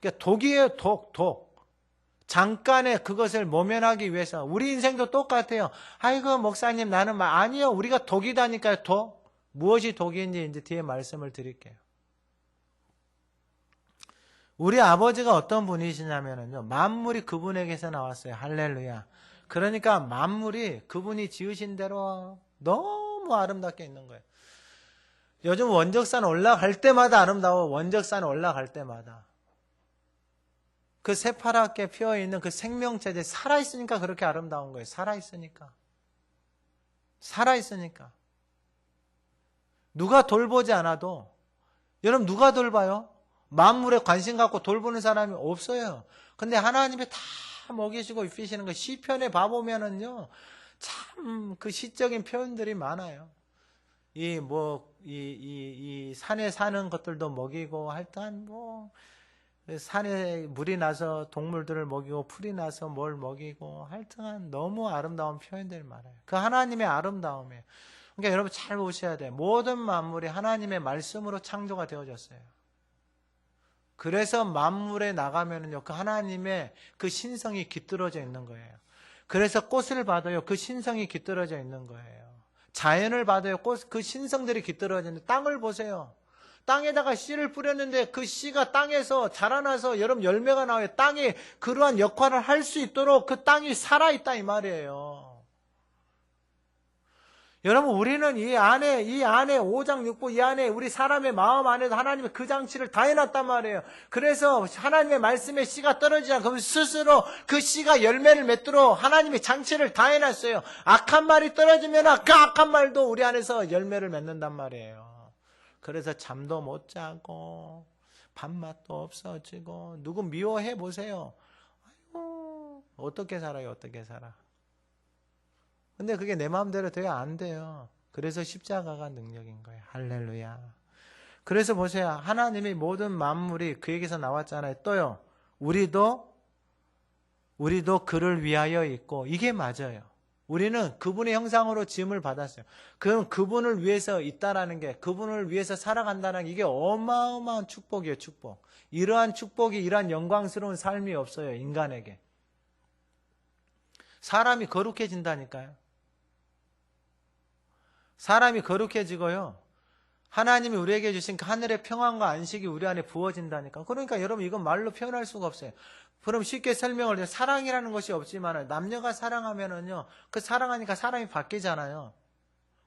그러니까 독이에요. 독. 잠깐의 그것을 모면하기 위해서 우리 인생도 똑같아요. 아이고 목사님 나는 아니요. 우리가 독이다니까요. 독. 무엇이 독인지 이제 뒤에 말씀을 드릴게요. 우리 아버지가 어떤 분이시냐면요. 만물이 그분에게서 나왔어요. 할렐루야. 그러니까 만물이 그분이 지으신 대로 너무 아름답게 있는 거예요. 요즘 원적산 올라갈 때마다 아름다워. 원적산 올라갈 때마다. 그 새파랗게 피어있는 그 생명체들 살아있으니까 그렇게 아름다운 거예요. 살아있으니까. 누가 돌보지 않아도 여러분 누가 돌봐요? 만물에 관심 갖고 돌보는 사람이 없어요. 근데 하나님이 다 먹이시고 입히시는 거 시편에 봐보면은요. 참 그 시적인 표현들이 많아요. 이 산에 사는 것들도 먹이고 하여튼 산에 물이 나서 동물들을 먹이고 풀이 나서 뭘 먹이고 하여튼 너무 아름다운 표현들이 많아요. 그 하나님의 아름다움이에요. 그러니까 여러분 잘 보셔야 돼요. 모든 만물이 하나님의 말씀으로 창조가 되어졌어요. 그래서 만물에 나가면은요, 그 하나님의 그 신성이 깃들어져 있는 거예요. 그래서 꽃을 봐도요, 그 신성이 깃들어져 있는 거예요. 자연을 봐도요, 그 신성들이 깃들어져 있는데 땅을 보세요. 땅에다가 씨를 뿌렸는데 그 씨가 땅에서 자라나서 여러분 열매가 나와요. 땅이 그러한 역할을 할 수 있도록 그 땅이 살아있다 이 말이에요. 여러분, 우리는 이 안에 5장 6부 이 안에 우리 사람의 마음 안에도 하나님의 그 장치를 다 해놨단 말이에요. 그래서 하나님의 말씀에 씨가 떨어지자 그러면 스스로 그 씨가 열매를 맺도록 하나님의 장치를 다 해놨어요. 악한 말이 떨어지면 그 악한 말도 우리 안에서 열매를 맺는단 말이에요. 그래서 잠도 못 자고 밥맛도 없어지고 누구 미워해 보세요. 아이고, 어떻게 살아요, 어떻게 살아. 근데 그게 내 마음대로 돼야 안 돼요. 그래서 십자가가 능력인 거예요. 할렐루야. 그래서 보세요. 하나님이 모든 만물이 그 얘기에서 나왔잖아요. 또요. 우리도 그를 위하여 있고, 이게 맞아요. 우리는 그분의 형상으로 지음을 받았어요. 그럼 그분을 위해서 있다라는 게, 그분을 위해서 살아간다는 게 이게 어마어마한 축복이에요. 축복. 이러한 축복이, 이러한 영광스러운 삶이 없어요. 인간에게. 사람이 거룩해진다니까요. 사람이 거룩해지고요. 하나님이 우리에게 주신 그 하늘의 평안과 안식이 우리 안에 부어진다니까. 그러니까 여러분, 이건 말로 표현할 수가 없어요. 그럼 쉽게 설명을 해요. 사랑이라는 것이 없지만 남녀가 사랑하면은요, 그 사랑하니까 사람이 바뀌잖아요.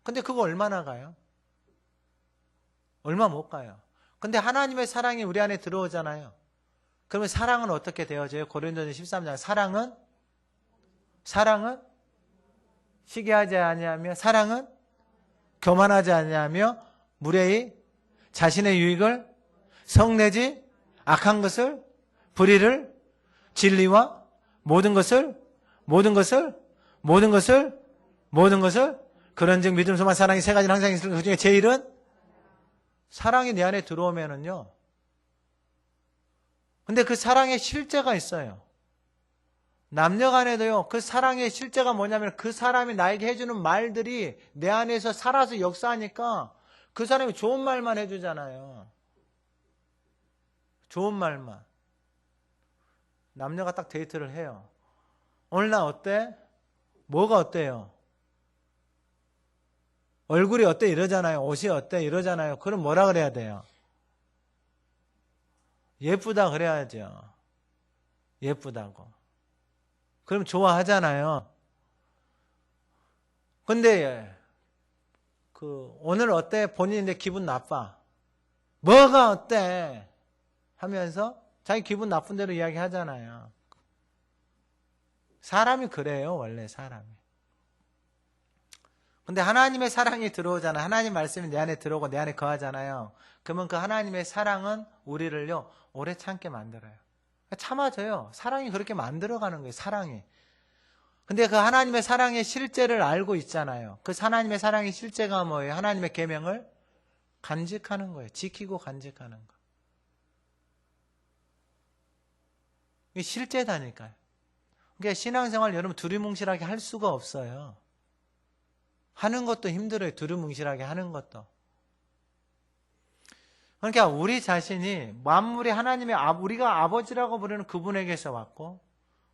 근데 그거 얼마나 가요? 얼마 못 가요. 근데 하나님의 사랑이 우리 안에 들어오잖아요. 그러면 사랑은 어떻게 되어져요? 고린도전 13장. 사랑은 시기하지 아니하며, 사랑은 교만하지 아니하며, 무례히 자신의 유익을 성내지 악한 것을, 불의를, 진리와 모든 것을 그런즉 믿음, 소망, 사랑이 세 가지는 항상 있을 그 중에 제일은 사랑이 내 안에 들어오면은요. 근데 그 사랑의 실제가 있어요. 남녀 간에도요, 그 사랑의 실제가 뭐냐면 그 사람이 나에게 해주는 말들이 내 안에서 살아서 역사하니까 그 사람이 좋은 말만 해주잖아요. 좋은 말만. 남녀가 딱 데이트를 해요. 오늘 나 어때? 뭐가 어때요? 얼굴이 어때? 이러잖아요. 옷이 어때? 이러잖아요. 그럼 뭐라 그래야 돼요? 예쁘다 그래야죠. 예쁘다고. 그럼 좋아하잖아요. 근데 오늘 어때? 본인인데 기분 나빠. 뭐가 어때? 하면서 자기 기분 나쁜 대로 이야기하잖아요. 사람이 그래요. 원래 사람이. 근데 하나님의 사랑이 들어오잖아요. 하나님 말씀이 내 안에 들어오고 내 안에 거하잖아요. 그러면 그 하나님의 사랑은 우리를요, 오래 참게 만들어요. 참아져요. 사랑이 그렇게 만들어가는 거예요. 사랑이. 근데 그 하나님의 사랑의 실제를 알고 있잖아요. 그 하나님의 사랑의 실제가 뭐예요? 하나님의 계명을 간직하는 거예요. 지키고 간직하는 거. 이게 실제다니까요. 그러니까 신앙생활 여러분 두리뭉실하게 할 수가 없어요. 하는 것도 힘들어요. 두리뭉실하게 하는 것도. 그러니까 우리 자신이 만물이 하나님의 우리가 아버지라고 부르는 그분에게서 왔고,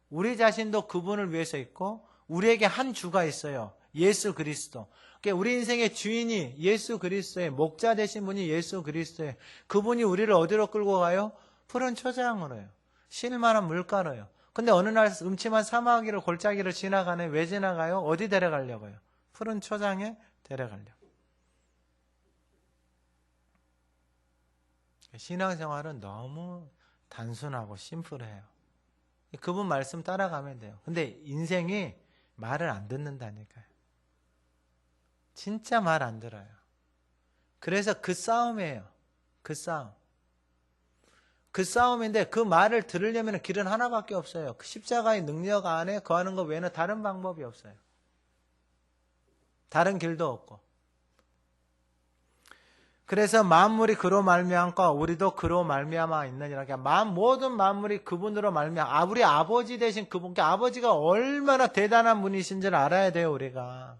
우리 자신도 그분을 위해서 있고, 우리에게 한 주가 있어요. 예수 그리스도. 그러니까 우리 인생의 주인이 예수 그리스도의 목자 되신 분이 예수 그리스도예요. 그분이 우리를 어디로 끌고 가요? 푸른 초장으로요. 쉴만한 물가로요. 근데 어느 날 음침한 사마귀를 골짜기를 지나가네. 왜 지나가요? 어디 데려가려고요? 푸른 초장에 데려가려고. 신앙생활은 너무 단순하고 심플해요. 그분 말씀 따라가면 돼요. 근데 인생이 말을 안 듣는다니까요. 진짜 말 안 들어요. 그래서 그 싸움이에요. 그 싸움. 그 싸움인데 그 말을 들으려면 길은 하나밖에 없어요. 그 십자가의 능력 안에 거하는 것 외에는 다른 방법이 없어요. 다른 길도 없고. 그래서 만물이 그로 말미암고 우리도 그로 말미암아 있느니라. 모든 만물이 그분으로 말미암아. 우리 아버지 되신 그분께, 아버지가 얼마나 대단한 분이신지를 알아야 돼요, 우리가.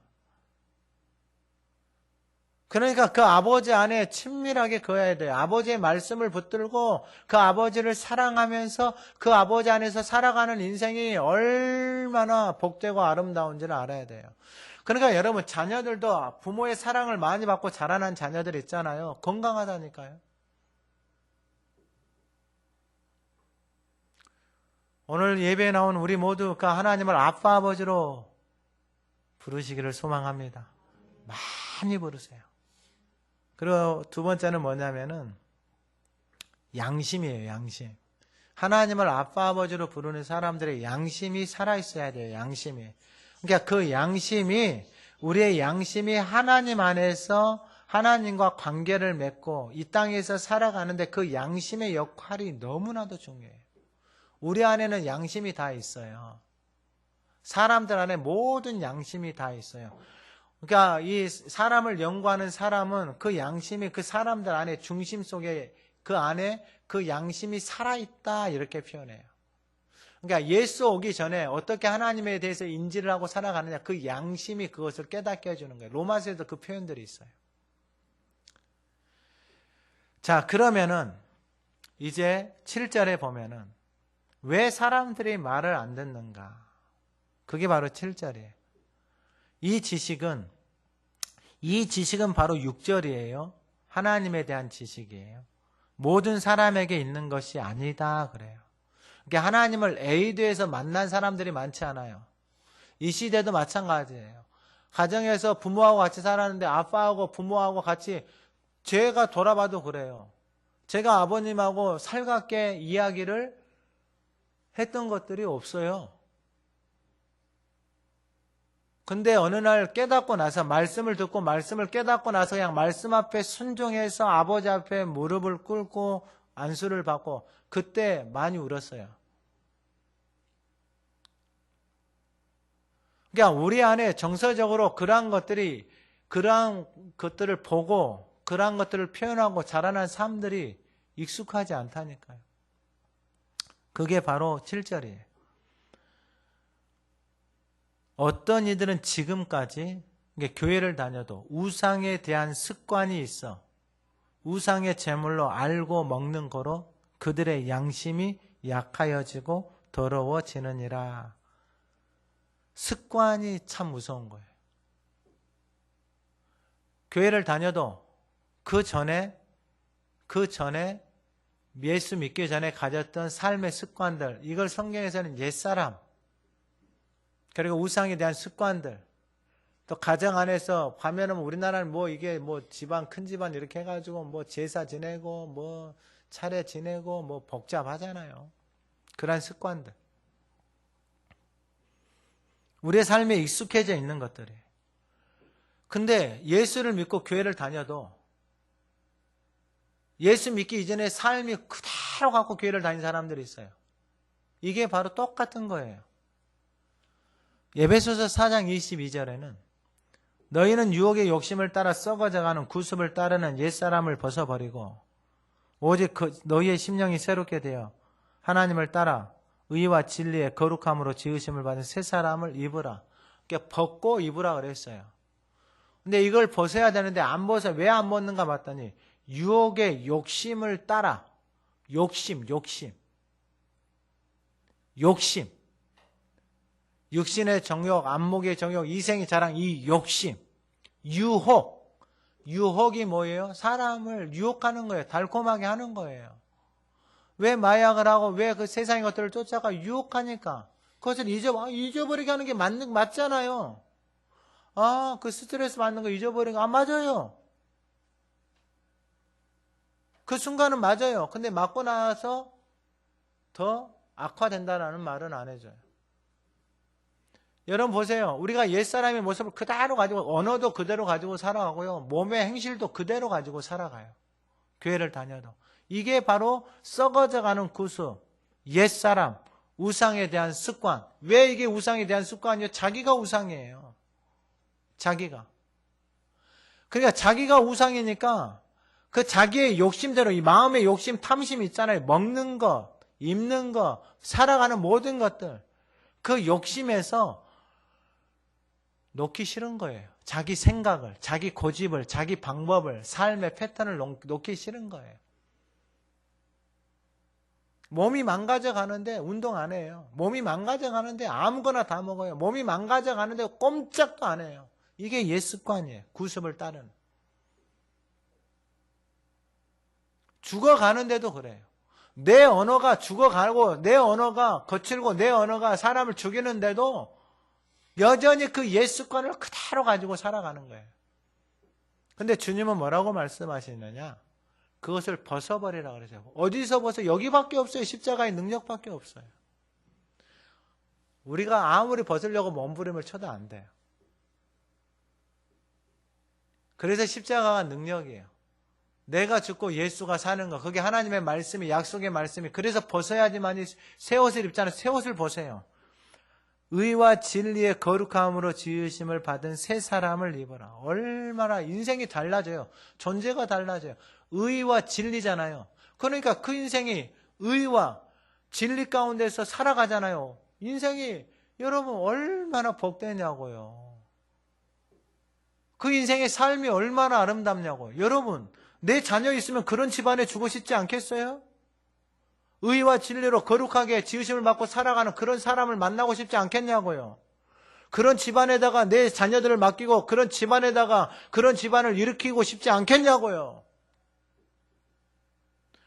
그러니까 그 아버지 안에 친밀하게 거해야 돼요. 아버지의 말씀을 붙들고 그 아버지를 사랑하면서 그 아버지 안에서 살아가는 인생이 얼마나 복되고 아름다운지를 알아야 돼요. 그러니까 여러분, 자녀들도 부모의 사랑을 많이 받고 자라난 자녀들 있잖아요. 건강하다니까요. 오늘 예배에 나온 우리 모두가 하나님을 아빠 아버지로 부르시기를 소망합니다. 많이 부르세요. 그리고 두 번째는 뭐냐면은 양심이에요. 양심. 하나님을 아빠 아버지로 부르는 사람들의 양심이 살아있어야 돼요. 양심이. 그러니까 그 양심이, 우리의 양심이 하나님 안에서 하나님과 관계를 맺고 이 땅에서 살아가는데 그 양심의 역할이 너무나도 중요해요. 우리 안에는 양심이 다 있어요. 사람들 안에 모든 양심이 다 있어요. 그러니까 이 사람을 연구하는 사람은 그 양심이 그 사람들 안에 중심 속에 그 안에 그 양심이 살아있다 이렇게 표현해요. 그러니까 예수 오기 전에 어떻게 하나님에 대해서 인지를 하고 살아가느냐, 그 양심이 그것을 깨닫게 해주는 거예요. 로마서에도 그 표현들이 있어요. 자, 그러면은 이제 7절에 보면은 왜 사람들이 말을 안 듣는가? 그게 바로 7절이에요. 이 지식은 바로 6절이에요. 하나님에 대한 지식이에요. 모든 사람에게 있는 것이 아니다 그래요. 그러니까 하나님을 에이드에서 만난 사람들이 많지 않아요. 이 시대도 마찬가지예요. 가정에서 부모하고 같이 살았는데 아빠하고 부모하고 같이, 제가 돌아봐도 그래요. 제가 아버님하고 살갑게 이야기를 했던 것들이 없어요. 근데 어느 날 깨닫고 나서, 말씀을 듣고 말씀을 깨닫고 나서 그냥 말씀 앞에 순종해서 아버지 앞에 무릎을 꿇고 안수를 받고 그때 많이 울었어요. 그러니까 우리 안에 정서적으로 그러한 것들을 보고 그러한 것들을 표현하고 자라난 삶들이 익숙하지 않다니까요. 그게 바로 7절이에요. 어떤 이들은 지금까지 교회를 다녀도 우상에 대한 습관이 있어 우상의 제물로 알고 먹는 거로 그들의 양심이 약하여지고 더러워지느니라. 습관이 참 무서운 거예요. 교회를 다녀도 그 전에 예수 믿기 전에 가졌던 삶의 습관들, 이걸 성경에서는 옛사람, 그리고 우상에 대한 습관들, 또 가정 안에서 가면은 우리나라는 이게 집안, 큰 집안 이렇게 해가지고 제사 지내고 차례 지내고 복잡하잖아요. 그런 습관들. 우리의 삶에 익숙해져 있는 것들이에요. 근데 예수를 믿고 교회를 다녀도 예수 믿기 이전에 삶이 그대로 갖고 교회를 다니는 사람들이 있어요. 이게 바로 똑같은 거예요. 에베소서 4장 22절에는 너희는 유혹의 욕심을 따라 썩어져가는 구습을 따르는 옛사람을 벗어버리고 오직 너희의 심령이 새롭게 되어 하나님을 따라 의와 진리의 거룩함으로 지으심을 받은 새 사람을 입으라. 그러니까 벗고 입으라 그랬어요. 근데 이걸 벗어야 되는데 안 벗어. 왜 안 벗는가 봤더니 유혹의 욕심을 따라. 욕심. 육신의 정욕, 안목의 정욕, 이생의 자랑, 이 욕심. 유혹이 뭐예요? 사람을 유혹하는 거예요. 달콤하게 하는 거예요. 왜 마약을 하고 왜 그 세상의 것들을 쫓아가? 유혹하니까. 그것을 잊어버리게 하는 게 맞잖아요. 그 스트레스 받는 거 잊어버리는 거, 맞아요. 그 순간은 맞아요. 근데 맞고 나서 더 악화된다는 말은 안 해줘요. 여러분 보세요. 우리가 옛사람의 모습을 그대로 가지고, 언어도 그대로 가지고 살아가고요. 몸의 행실도 그대로 가지고 살아가요. 교회를 다녀도. 이게 바로 썩어져가는 구수, 옛사람, 우상에 대한 습관. 왜 이게 우상에 대한 습관이에요? 자기가 우상이에요. 자기가. 그러니까 자기가 우상이니까 그 자기의 욕심대로, 이 마음의 욕심, 탐심 있잖아요. 먹는 것, 입는 것, 살아가는 모든 것들. 그 욕심에서 놓기 싫은 거예요. 자기 생각을, 자기 고집을, 자기 방법을, 삶의 패턴을 놓기 싫은 거예요. 몸이 망가져 가는데 운동 안 해요. 몸이 망가져 가는데 아무거나 다 먹어요. 몸이 망가져 가는데 꼼짝도 안 해요. 이게 옛 습관이에요. 구습을 따르는. 죽어가는데도 그래요. 내 언어가 죽어가고 내 언어가 거칠고 내 언어가 사람을 죽이는데도 여전히 그 옛 습관을 그대로 가지고 살아가는 거예요. 근데 주님은 뭐라고 말씀하시느냐? 그것을 벗어버리라 그러죠. 어디서 벗어? 여기밖에 없어요. 십자가의 능력밖에 없어요. 우리가 아무리 벗으려고 몸부림을 쳐도 안 돼요. 그래서 십자가가 능력이에요. 내가 죽고 예수가 사는 거, 그게 하나님의 말씀이, 약속의 말씀이. 그래서 벗어야지만이 새 옷을 입잖아요. 새 옷을 벗어요. 의와 진리의 거룩함으로 지으심을 받은 새 사람을 입어라. 얼마나 인생이 달라져요. 존재가 달라져요. 의와 진리잖아요. 그러니까 그 인생이 의와 진리 가운데서 살아가잖아요. 인생이 여러분 얼마나 복되냐고요. 그 인생의 삶이 얼마나 아름답냐고요. 여러분, 내 자녀 있으면 그런 집안에 주고 싶지 않겠어요? 의와 진리로 거룩하게 지으심을 받고 살아가는 그런 사람을 만나고 싶지 않겠냐고요. 그런 집안에다가 내 자녀들을 맡기고 그런 집안에다가 그런 집안을 일으키고 싶지 않겠냐고요.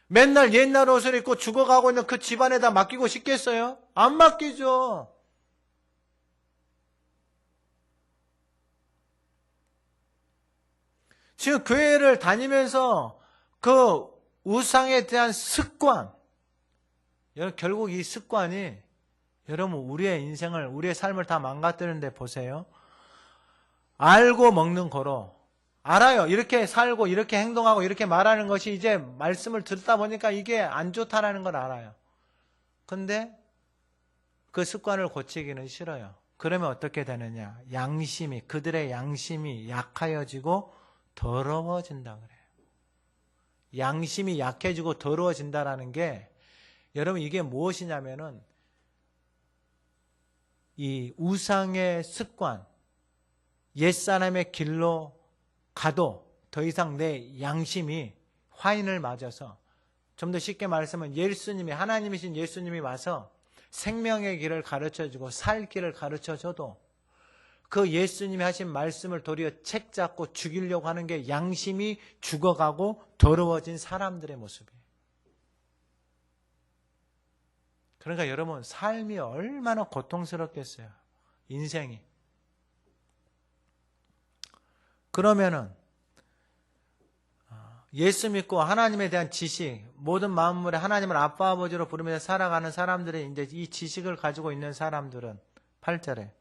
맨날 옛날 옷을 입고 죽어가고 있는 그 집안에다 맡기고 싶겠어요? 안 맡기죠. 지금 교회를 다니면서 그 우상에 대한 습관, 결국 이 습관이 여러분 우리의 인생을, 우리의 삶을 다 망가뜨리는데 보세요. 알고 먹는 거로 알아요. 이렇게 살고 이렇게 행동하고 이렇게 말하는 것이 이제 말씀을 듣다 보니까 이게 안 좋다라는 걸 알아요. 근데 그 습관을 고치기는 싫어요. 그러면 어떻게 되느냐? 양심이, 그들의 양심이 약하여지고 더러워진다 그래요. 양심이 약해지고 더러워진다라는 게 여러분 이게 무엇이냐면은 이 우상의 습관, 옛사람의 길로 가도 더 이상 내 양심이 화인을 맞아서, 좀 더 쉽게 말하면 예수님이, 하나님이신 예수님이 와서 생명의 길을 가르쳐주고 살 길을 가르쳐줘도 그 예수님이 하신 말씀을 도리어 책 잡고 죽이려고 하는 게 양심이 죽어가고 더러워진 사람들의 모습이에요. 그러니까 여러분 삶이 얼마나 고통스럽겠어요. 인생이. 그러면은 예수 믿고 하나님에 대한 지식, 모든 만물에 하나님을 아빠 아버지로 부르면서 살아가는 사람들이 이제 이 지식을 가지고 있는 사람들은 8절에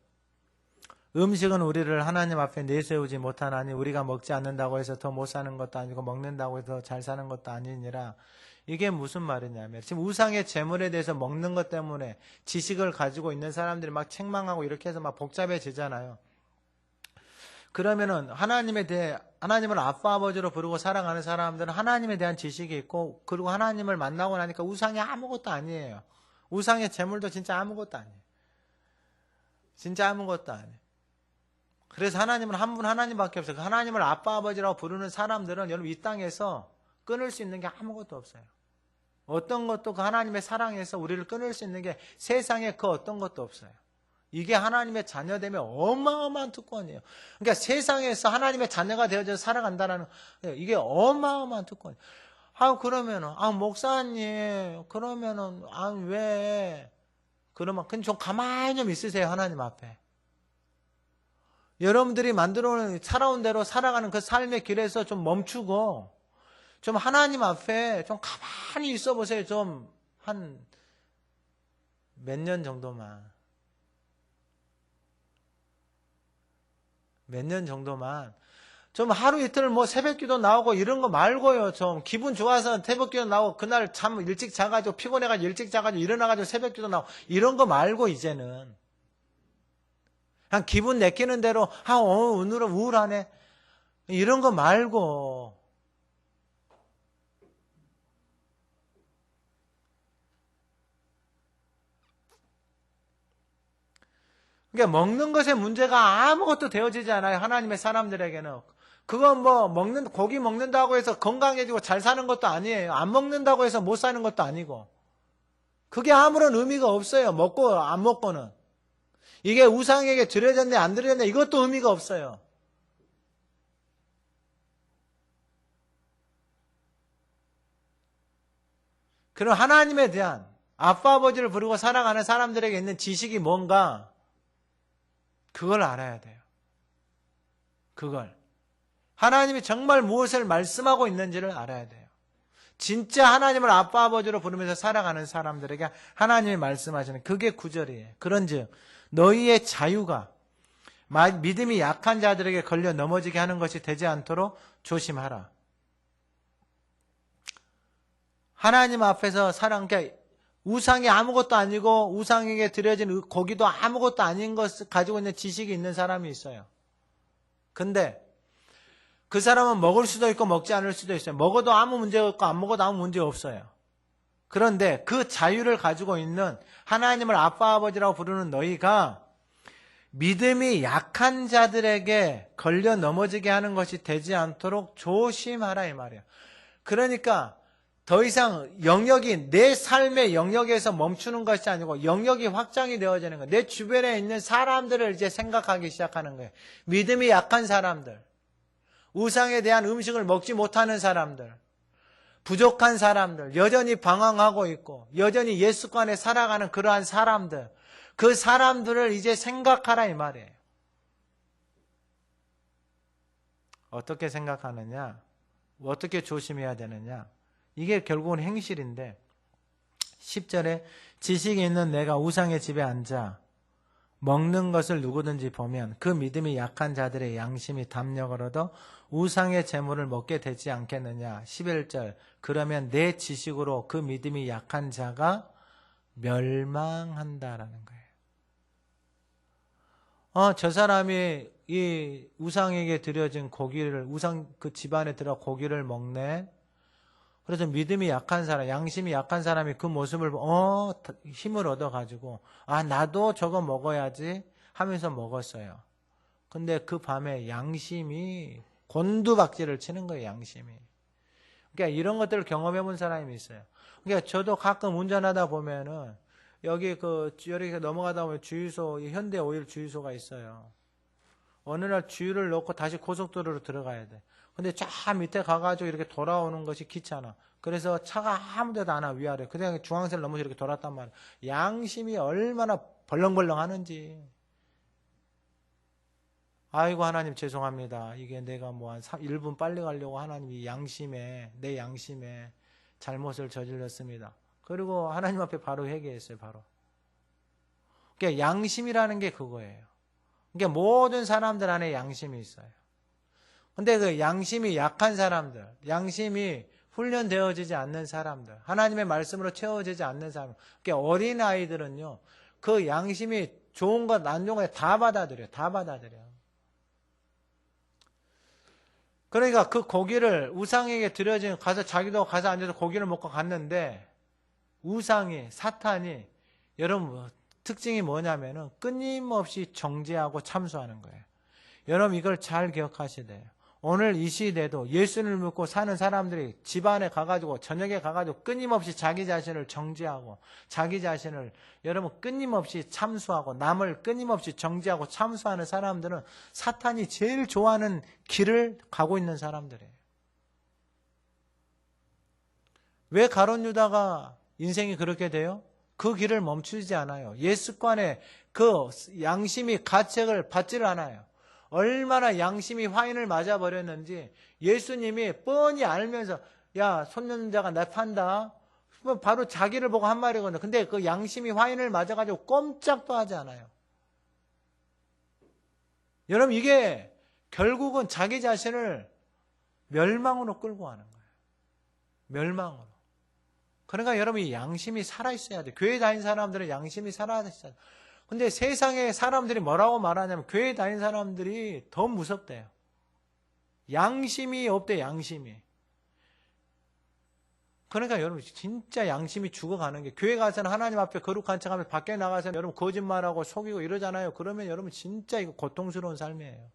음식은 우리를 하나님 앞에 내세우지 못하나니 우리가 먹지 않는다고 해서 더 못 사는 것도 아니고 먹는다고 해서 더 잘 사는 것도 아니니라. 이게 무슨 말이냐면 지금 우상의 재물에 대해서 먹는 것 때문에 지식을 가지고 있는 사람들이 막 책망하고 이렇게 해서 막 복잡해지잖아요. 그러면은 하나님에 대해, 하나님을 아빠 아버지로 부르고 살아가는 사람들은 하나님에 대한 지식이 있고, 그리고 하나님을 만나고 나니까 우상이 아무것도 아니에요. 우상의 재물도 진짜 아무것도 아니에요. 진짜 아무것도 아니에요. 그래서 하나님은 한 분 하나님밖에 없어요. 그 하나님을 아빠 아버지라고 부르는 사람들은 여러분 이 땅에서 끊을 수 있는 게 아무것도 없어요. 어떤 것도 그 하나님의 사랑에서 우리를 끊을 수 있는 게 세상에 그 어떤 것도 없어요. 이게 하나님의 자녀되면 어마어마한 특권이에요. 그러니까 세상에서 하나님의 자녀가 되어져 살아간다는, 이게 어마어마한 특권이에요. 그러면은, 목사님, 그러면은, 왜? 그러면, 그냥 좀 가만히 좀 있으세요, 하나님 앞에. 여러분들이 만들어놓은, 살아온 대로 살아가는 그 삶의 길에서 좀 멈추고, 좀 하나님 앞에 좀 가만히 있어 보세요. 좀, 한, 몇 년 정도만. 몇 년 정도만. 좀 하루 이틀 뭐 새벽기도 나오고 이런 거 말고요. 좀 기분 좋아서 새벽기도 나오고 그날 잠 일찍 자가지고 피곤해가지고 일찍 자가지고 일어나가지고 새벽기도 나오고 이런 거 말고 이제는 그냥 기분 내키는 대로 오늘은 우울하네 이런 거 말고 그러니까 먹는 것의 문제가 아무것도 되어지지 않아요. 하나님의 사람들에게는. 그건 뭐 고기 먹는다고 해서 건강해지고 잘 사는 것도 아니에요. 안 먹는다고 해서 못 사는 것도 아니고. 그게 아무런 의미가 없어요. 먹고 안 먹고는. 이게 우상에게 드려졌네 안 드려졌네 이것도 의미가 없어요. 그럼 하나님에 대한 아빠 아버지를 부르고 살아가는 사람들에게 있는 지식이 뭔가 그걸 알아야 돼요. 그걸. 하나님이 정말 무엇을 말씀하고 있는지를 알아야 돼요. 진짜 하나님을 아빠 아버지로 부르면서 살아가는 사람들에게 하나님이 말씀하시는 그게 구절이에요. 그런즉 너희의 자유가 믿음이 약한 자들에게 걸려 넘어지게 하는 것이 되지 않도록 조심하라. 하나님 앞에서 그러니까 우상이 아무것도 아니고 우상에게 드려진 고기도 아무것도 아닌 것을 가지고 있는 지식이 있는 사람이 있어요. 근데 그 사람은 먹을 수도 있고 먹지 않을 수도 있어요. 먹어도 아무 문제가 없고 안 먹어도 아무 문제 없어요. 그런데 그 자유를 가지고 있는 하나님을 아빠 아버지라고 부르는 너희가 믿음이 약한 자들에게 걸려 넘어지게 하는 것이 되지 않도록 조심하라 이 말이에요. 그러니까 더 이상 영역이 내 삶의 영역에서 멈추는 것이 아니고 영역이 확장이 되어지는 거예요. 내 주변에 있는 사람들을 이제 생각하기 시작하는 거예요. 믿음이 약한 사람들, 우상에 대한 음식을 먹지 못하는 사람들, 부족한 사람들, 여전히 방황하고 있고 여전히 예수과 안에 살아가는 그러한 사람들, 그 사람들을 이제 생각하라 이 말이에요. 어떻게 생각하느냐? 어떻게 조심해야 되느냐? 이게 결국은 행실인데 10절에 지식이 있는 내가 우상의 집에 앉아 먹는 것을 누구든지 보면 그 믿음이 약한 자들의 양심이 담력을 얻어 우상의 재물을 먹게 되지 않겠느냐. 11절 그러면 내 지식으로 그 믿음이 약한 자가 멸망한다라는 거예요. 저 사람이 이 우상에게 드려진 고기를 우상 그 집안에 들어 고기를 먹네. 그래서 믿음이 약한 사람, 양심이 약한 사람이 그 모습을 힘을 얻어가지고 나도 저거 먹어야지 하면서 먹었어요. 근데 그 밤에 양심이 곤두박질을 치는 거예요. 양심이. 그러니까 이런 것들을 경험해 본 사람이 있어요. 그러니까 저도 가끔 운전하다 보면은 여기 이렇게 넘어가다 보면 주유소, 현대 오일 주유소가 있어요. 어느 날 주유를 넣고 다시 고속도로로 들어가야 돼. 근데 저 밑에 가가지고 이렇게 돌아오는 것이 귀찮아. 그래서 차가 아무 데도 안 와, 위아래. 그냥 중앙선을 넘어서 이렇게 돌았단 말이야. 양심이 얼마나 벌렁벌렁 하는지. 아이고, 하나님 죄송합니다. 이게 내가 한 1분 빨리 가려고 하나님이 내 양심에 잘못을 저질렀습니다. 그리고 하나님 앞에 바로 회개했어요, 바로. 그러니까 양심이라는 게 그거예요. 그러니까 모든 사람들 안에 양심이 있어요. 근데 그 양심이 약한 사람들, 양심이 훈련되어지지 않는 사람들, 하나님의 말씀으로 채워지지 않는 사람들, 그러니까 어린 아이들은요, 그 양심이 좋은 것, 안 좋은 것 다 받아들여요. 다 받아들여요. 그러니까 그 고기를 우상에게 드려진, 자기도 가서 앉아서 고기를 먹고 갔는데, 우상이, 사탄이, 여러분, 특징이 뭐냐면은 끊임없이 정죄하고 참수하는 거예요. 여러분, 이걸 잘 기억하셔야 돼요. 오늘 이 시대도 예수를 믿고 사는 사람들이 집안에 가가지고 저녁에 가가지고 끊임없이 자기 자신을 정죄하고 자기 자신을 여러분 끊임없이 참수하고 남을 끊임없이 정죄하고 참수하는 사람들은 사탄이 제일 좋아하는 길을 가고 있는 사람들이에요. 왜 가룟 유다가 인생이 그렇게 돼요? 그 길을 멈추지 않아요. 예수관에 그 양심이 가책을 받지를 않아요. 얼마나 양심이 화인을 맞아버렸는지 예수님이 뻔히 알면서 야 손녀자가 나 판다. 바로 자기를 보고 한 말이거든요. 근데 그 양심이 화인을 맞아가지고 꼼짝도 하지 않아요. 여러분 이게 결국은 자기 자신을 멸망으로 끌고 가는 거예요. 멸망으로. 그러니까 여러분 이 양심이 살아있어야 돼요. 교회 다니는 사람들은 양심이 살아있어야 돼요. 근데 세상에 사람들이 뭐라고 말하냐면 교회 다니는 사람들이 더 무섭대요. 양심이 없대, 양심이. 그러니까 여러분 진짜 양심이 죽어가는 게 교회 가서는 하나님 앞에 거룩한 척하면 밖에 나가서는 여러분 거짓말하고 속이고 이러잖아요. 그러면 여러분 진짜 이거 고통스러운 삶이에요.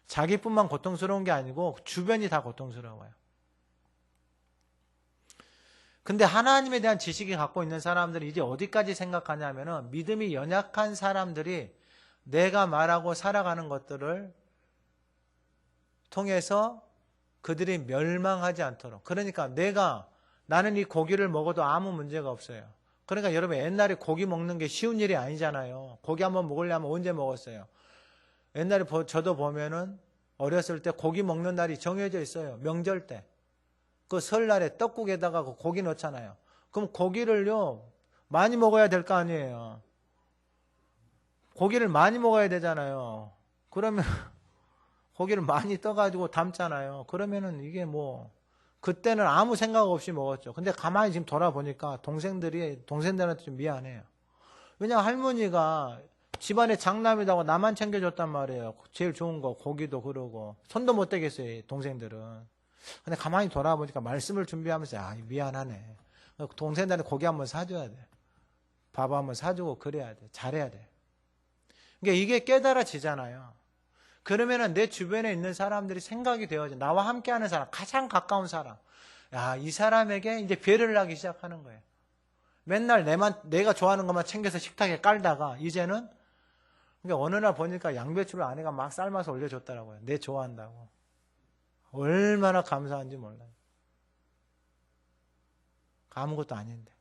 자기뿐만 고통스러운 게 아니고 주변이 다 고통스러워요. 근데 하나님에 대한 지식이 갖고 있는 사람들이 이제 어디까지 생각하냐면은 믿음이 연약한 사람들이 내가 말하고 살아가는 것들을 통해서 그들이 멸망하지 않도록. 그러니까 나는 이 고기를 먹어도 아무 문제가 없어요. 그러니까 여러분 옛날에 고기 먹는 게 쉬운 일이 아니잖아요. 고기 한번 먹으려면 언제 먹었어요? 옛날에 저도 보면은 어렸을 때 고기 먹는 날이 정해져 있어요. 명절 때. 그 설날에 떡국에다가 그 고기 넣잖아요. 그럼 고기를요, 많이 먹어야 될 거 아니에요. 고기를 많이 먹어야 되잖아요. 그러면 고기를 많이 떠가지고 담잖아요. 그러면은 이게 뭐, 그때는 아무 생각 없이 먹었죠. 근데 가만히 지금 돌아보니까 동생들한테 좀 미안해요. 왜냐면 할머니가 집안에 장남이라고 나만 챙겨줬단 말이에요. 제일 좋은 거, 고기도 그러고. 손도 못 대겠어요, 동생들은. 근데 가만히 돌아보니까 말씀을 준비하면서, 아, 미안하네. 동생들한테 고기 한번 사줘야 돼. 밥 한번 사주고 그래야 돼. 잘해야 돼. 그러니까 이게 깨달아지잖아요. 그러면은 내 주변에 있는 사람들이 생각이 되어져. 나와 함께하는 사람, 가장 가까운 사람. 야, 이 사람에게 이제 배려를 하기 시작하는 거예요. 맨날 내가 좋아하는 것만 챙겨서 식탁에 깔다가 이제는 그러니까 어느 날 보니까 양배추를 아내가 막 삶아서 올려줬더라고요. 내 좋아한다고. 얼마나 감사한지 몰라요. 아무것도 아닌데.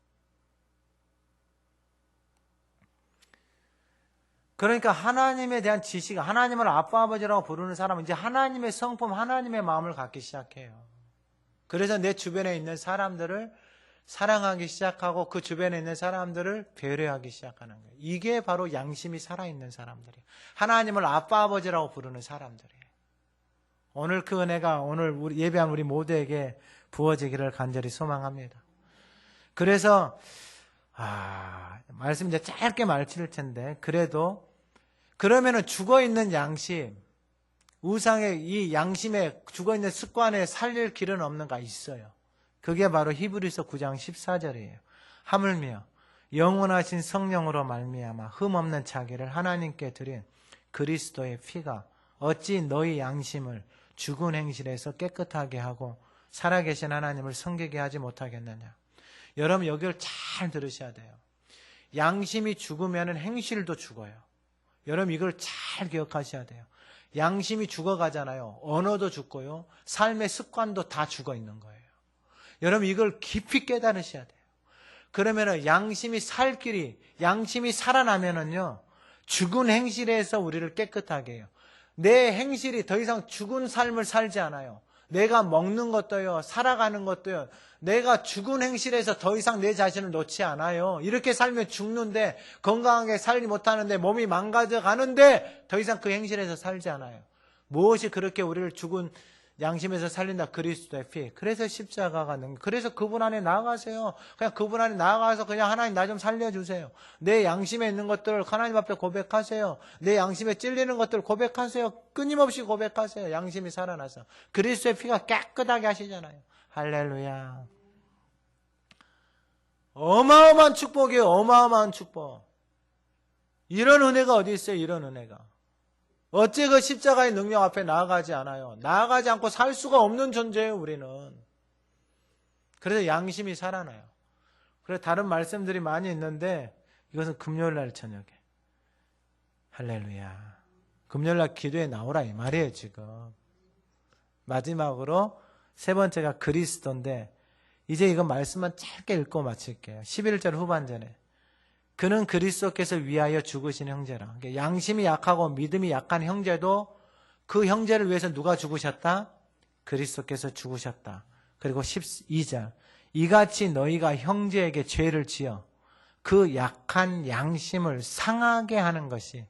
그러니까 하나님에 대한 지식, 하나님을 아빠 아버지라고 부르는 사람은 이제 하나님의 성품, 하나님의 마음을 갖기 시작해요. 그래서 내 주변에 있는 사람들을 사랑하기 시작하고 그 주변에 있는 사람들을 배려하기 시작하는 거예요. 이게 바로 양심이 살아있는 사람들이에요. 하나님을 아빠 아버지라고 부르는 사람들이에요. 오늘 그 은혜가 오늘 예배한 우리 모두에게 부어지기를 간절히 소망합니다. 그래서 말씀 이제 짧게 마칠 텐데 그래도 그러면은 죽어있는 양심, 우상의 이 양심에 죽어있는 습관에 살릴 길은 없는가? 있어요. 그게 바로 히브리서 9장 14절이에요. 하물며 영원하신 성령으로 말미암아 흠없는 자기를 하나님께 드린 그리스도의 피가 어찌 너희 양심을 죽은 행실에서 깨끗하게 하고 살아계신 하나님을 섬기게 하지 못하겠느냐. 여러분 여기를 잘 들으셔야 돼요. 양심이 죽으면 행실도 죽어요. 여러분 이걸 잘 기억하셔야 돼요. 양심이 죽어가잖아요. 언어도 죽고요. 삶의 습관도 다 죽어 있는 거예요. 여러분 이걸 깊이 깨달으셔야 돼요. 그러면 양심이 살 길이, 양심이 살아나면은요, 죽은 행실에서 우리를 깨끗하게 해요. 내 행실이 더 이상 죽은 삶을 살지 않아요. 내가 먹는 것도요, 살아가는 것도요, 내가 죽은 행실에서 더 이상 내 자신을 놓지 않아요. 이렇게 살면 죽는데, 건강하게 살지 못하는데, 몸이 망가져 가는데, 더 이상 그 행실에서 살지 않아요. 무엇이 그렇게 우리를 죽은 양심에서 살린다? 그리스도의 피. 그래서 십자가가 그래서 그분 안에 나아가세요. 그냥 그분 안에 나아가서 그냥 하나님 나 좀 살려주세요. 내 양심에 있는 것들을 하나님 앞에 고백하세요. 내 양심에 찔리는 것들을 고백하세요. 끊임없이 고백하세요. 양심이 살아나서. 그리스도의 피가 깨끗하게 하시잖아요. 할렐루야. 어마어마한 축복이에요. 어마어마한 축복. 이런 은혜가 어디 있어요? 이런 은혜가. 어째 그 십자가의 능력 앞에 나아가지 않아요? 나아가지 않고 살 수가 없는 존재예요, 우리는. 그래서 양심이 살아나요. 그래서 다른 말씀들이 많이 있는데 이것은 금요일날 저녁에. 할렐루야. 금요일날 기도에 나오라 이 말이에요, 지금. 마지막으로 세 번째가 그리스도인데 이제 이거 말씀만 짧게 읽고 마칠게요. 11절 후반전에. 그는 그리스도께서 위하여 죽으신 형제라. 양심이 약하고 믿음이 약한 형제도 그 형제를 위해서 누가 죽으셨다? 그리스도께서 죽으셨다. 그리고 12절. 이같이 너희가 형제에게 죄를 지어 그 약한 양심을 상하게 하는 것이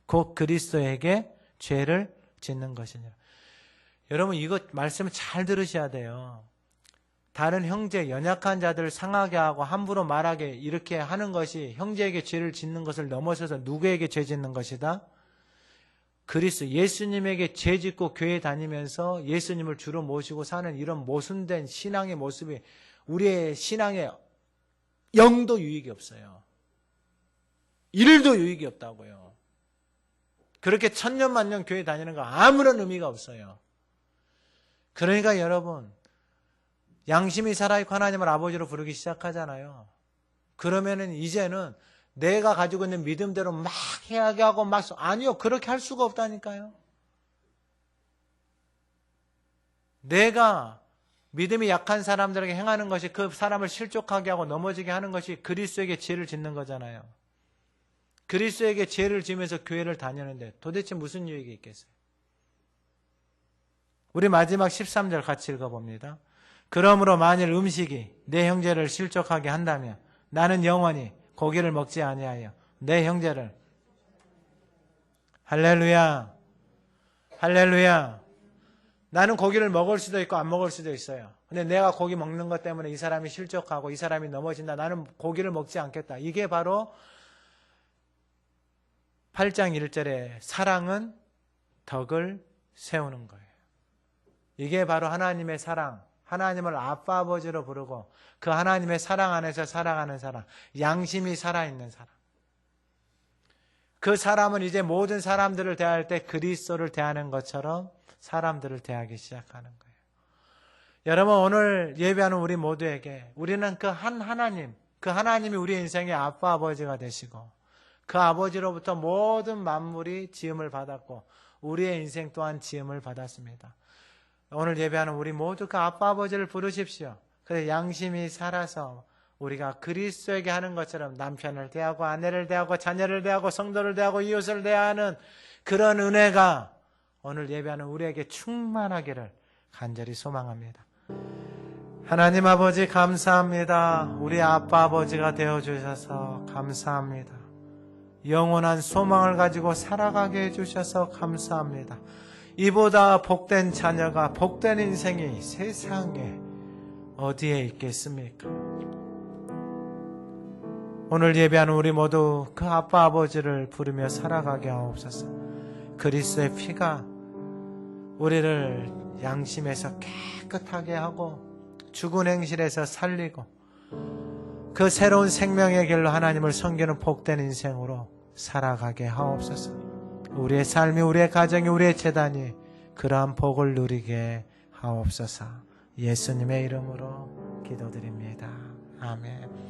곧 그리스도에게 죄를 짓는 것이니라. 여러분 이거 말씀을 잘 들으셔야 돼요. 다른 형제, 연약한 자들을 상하게 하고 함부로 말하게 이렇게 하는 것이 형제에게 죄를 짓는 것을 넘어서서 누구에게 죄 짓는 것이다? 그리스도, 예수님에게 죄 짓고 교회 다니면서 예수님을 주로 모시고 사는 이런 모순된 신앙의 모습이 우리의 신앙에 0도 유익이 없어요. 1도 유익이 없다고요. 그렇게 천년만년 교회 다니는 거 아무런 의미가 없어요. 그러니까 여러분 양심이 살아있고 하나님을 아버지로 부르기 시작하잖아요. 그러면은 이제는 내가 가지고 있는 믿음대로 막 해야게 하고 아니요. 그렇게 할 수가 없다니까요. 내가 믿음이 약한 사람들에게 행하는 것이 그 사람을 실족하게 하고 넘어지게 하는 것이 그리스도에게 죄를 짓는 거잖아요. 그리스도에게 죄를 지면서 교회를 다니는데 도대체 무슨 유익이 있겠어요? 우리 마지막 13절 같이 읽어봅니다. 그러므로 만일 음식이 내 형제를 실족하게 한다면 나는 영원히 고기를 먹지 아니하여 내 형제를 할렐루야 할렐루야. 나는 고기를 먹을 수도 있고 안 먹을 수도 있어요. 근데 내가 고기 먹는 것 때문에 이 사람이 실족하고 이 사람이 넘어진다. 나는 고기를 먹지 않겠다. 이게 바로 8장 1절에 사랑은 덕을 세우는 거예요. 이게 바로 하나님의 사랑, 하나님을 아빠 아버지로 부르고 그 하나님의 사랑 안에서 살아가는 사람, 양심이 살아있는 사람. 그 사람은 이제 모든 사람들을 대할 때 그리스도를 대하는 것처럼 사람들을 대하기 시작하는 거예요. 여러분, 오늘 예배하는 우리 모두에게 우리는 그 한 하나님, 그 하나님이 우리 인생의 아빠 아버지가 되시고 그 아버지로부터 모든 만물이 지음을 받았고 우리의 인생 또한 지음을 받았습니다. 오늘 예배하는 우리 모두 그 아빠 아버지를 부르십시오. 그래서 양심이 살아서 우리가 그리스도에게 하는 것처럼 남편을 대하고 아내를 대하고 자녀를 대하고 성도를 대하고 이웃을 대하는 그런 은혜가 오늘 예배하는 우리에게 충만하기를 간절히 소망합니다. 하나님 아버지 감사합니다. 우리 아빠 아버지가 되어주셔서 감사합니다. 영원한 소망을 가지고 살아가게 해주셔서 감사합니다. 이보다 복된 자녀가, 복된 인생이 세상에 어디에 있겠습니까? 오늘 예배하는 우리 모두 그 아빠 아버지를 부르며 살아가게 하옵소서. 그리스도의 피가 우리를 양심에서 깨끗하게 하고 죽은 행실에서 살리고 그 새로운 생명의 길로 하나님을 섬기는 복된 인생으로 살아가게 하옵소서. 우리의 삶이, 우리의 가정이, 우리의 재단이 그러한 복을 누리게 하옵소서. 예수님의 이름으로 기도드립니다. 아멘.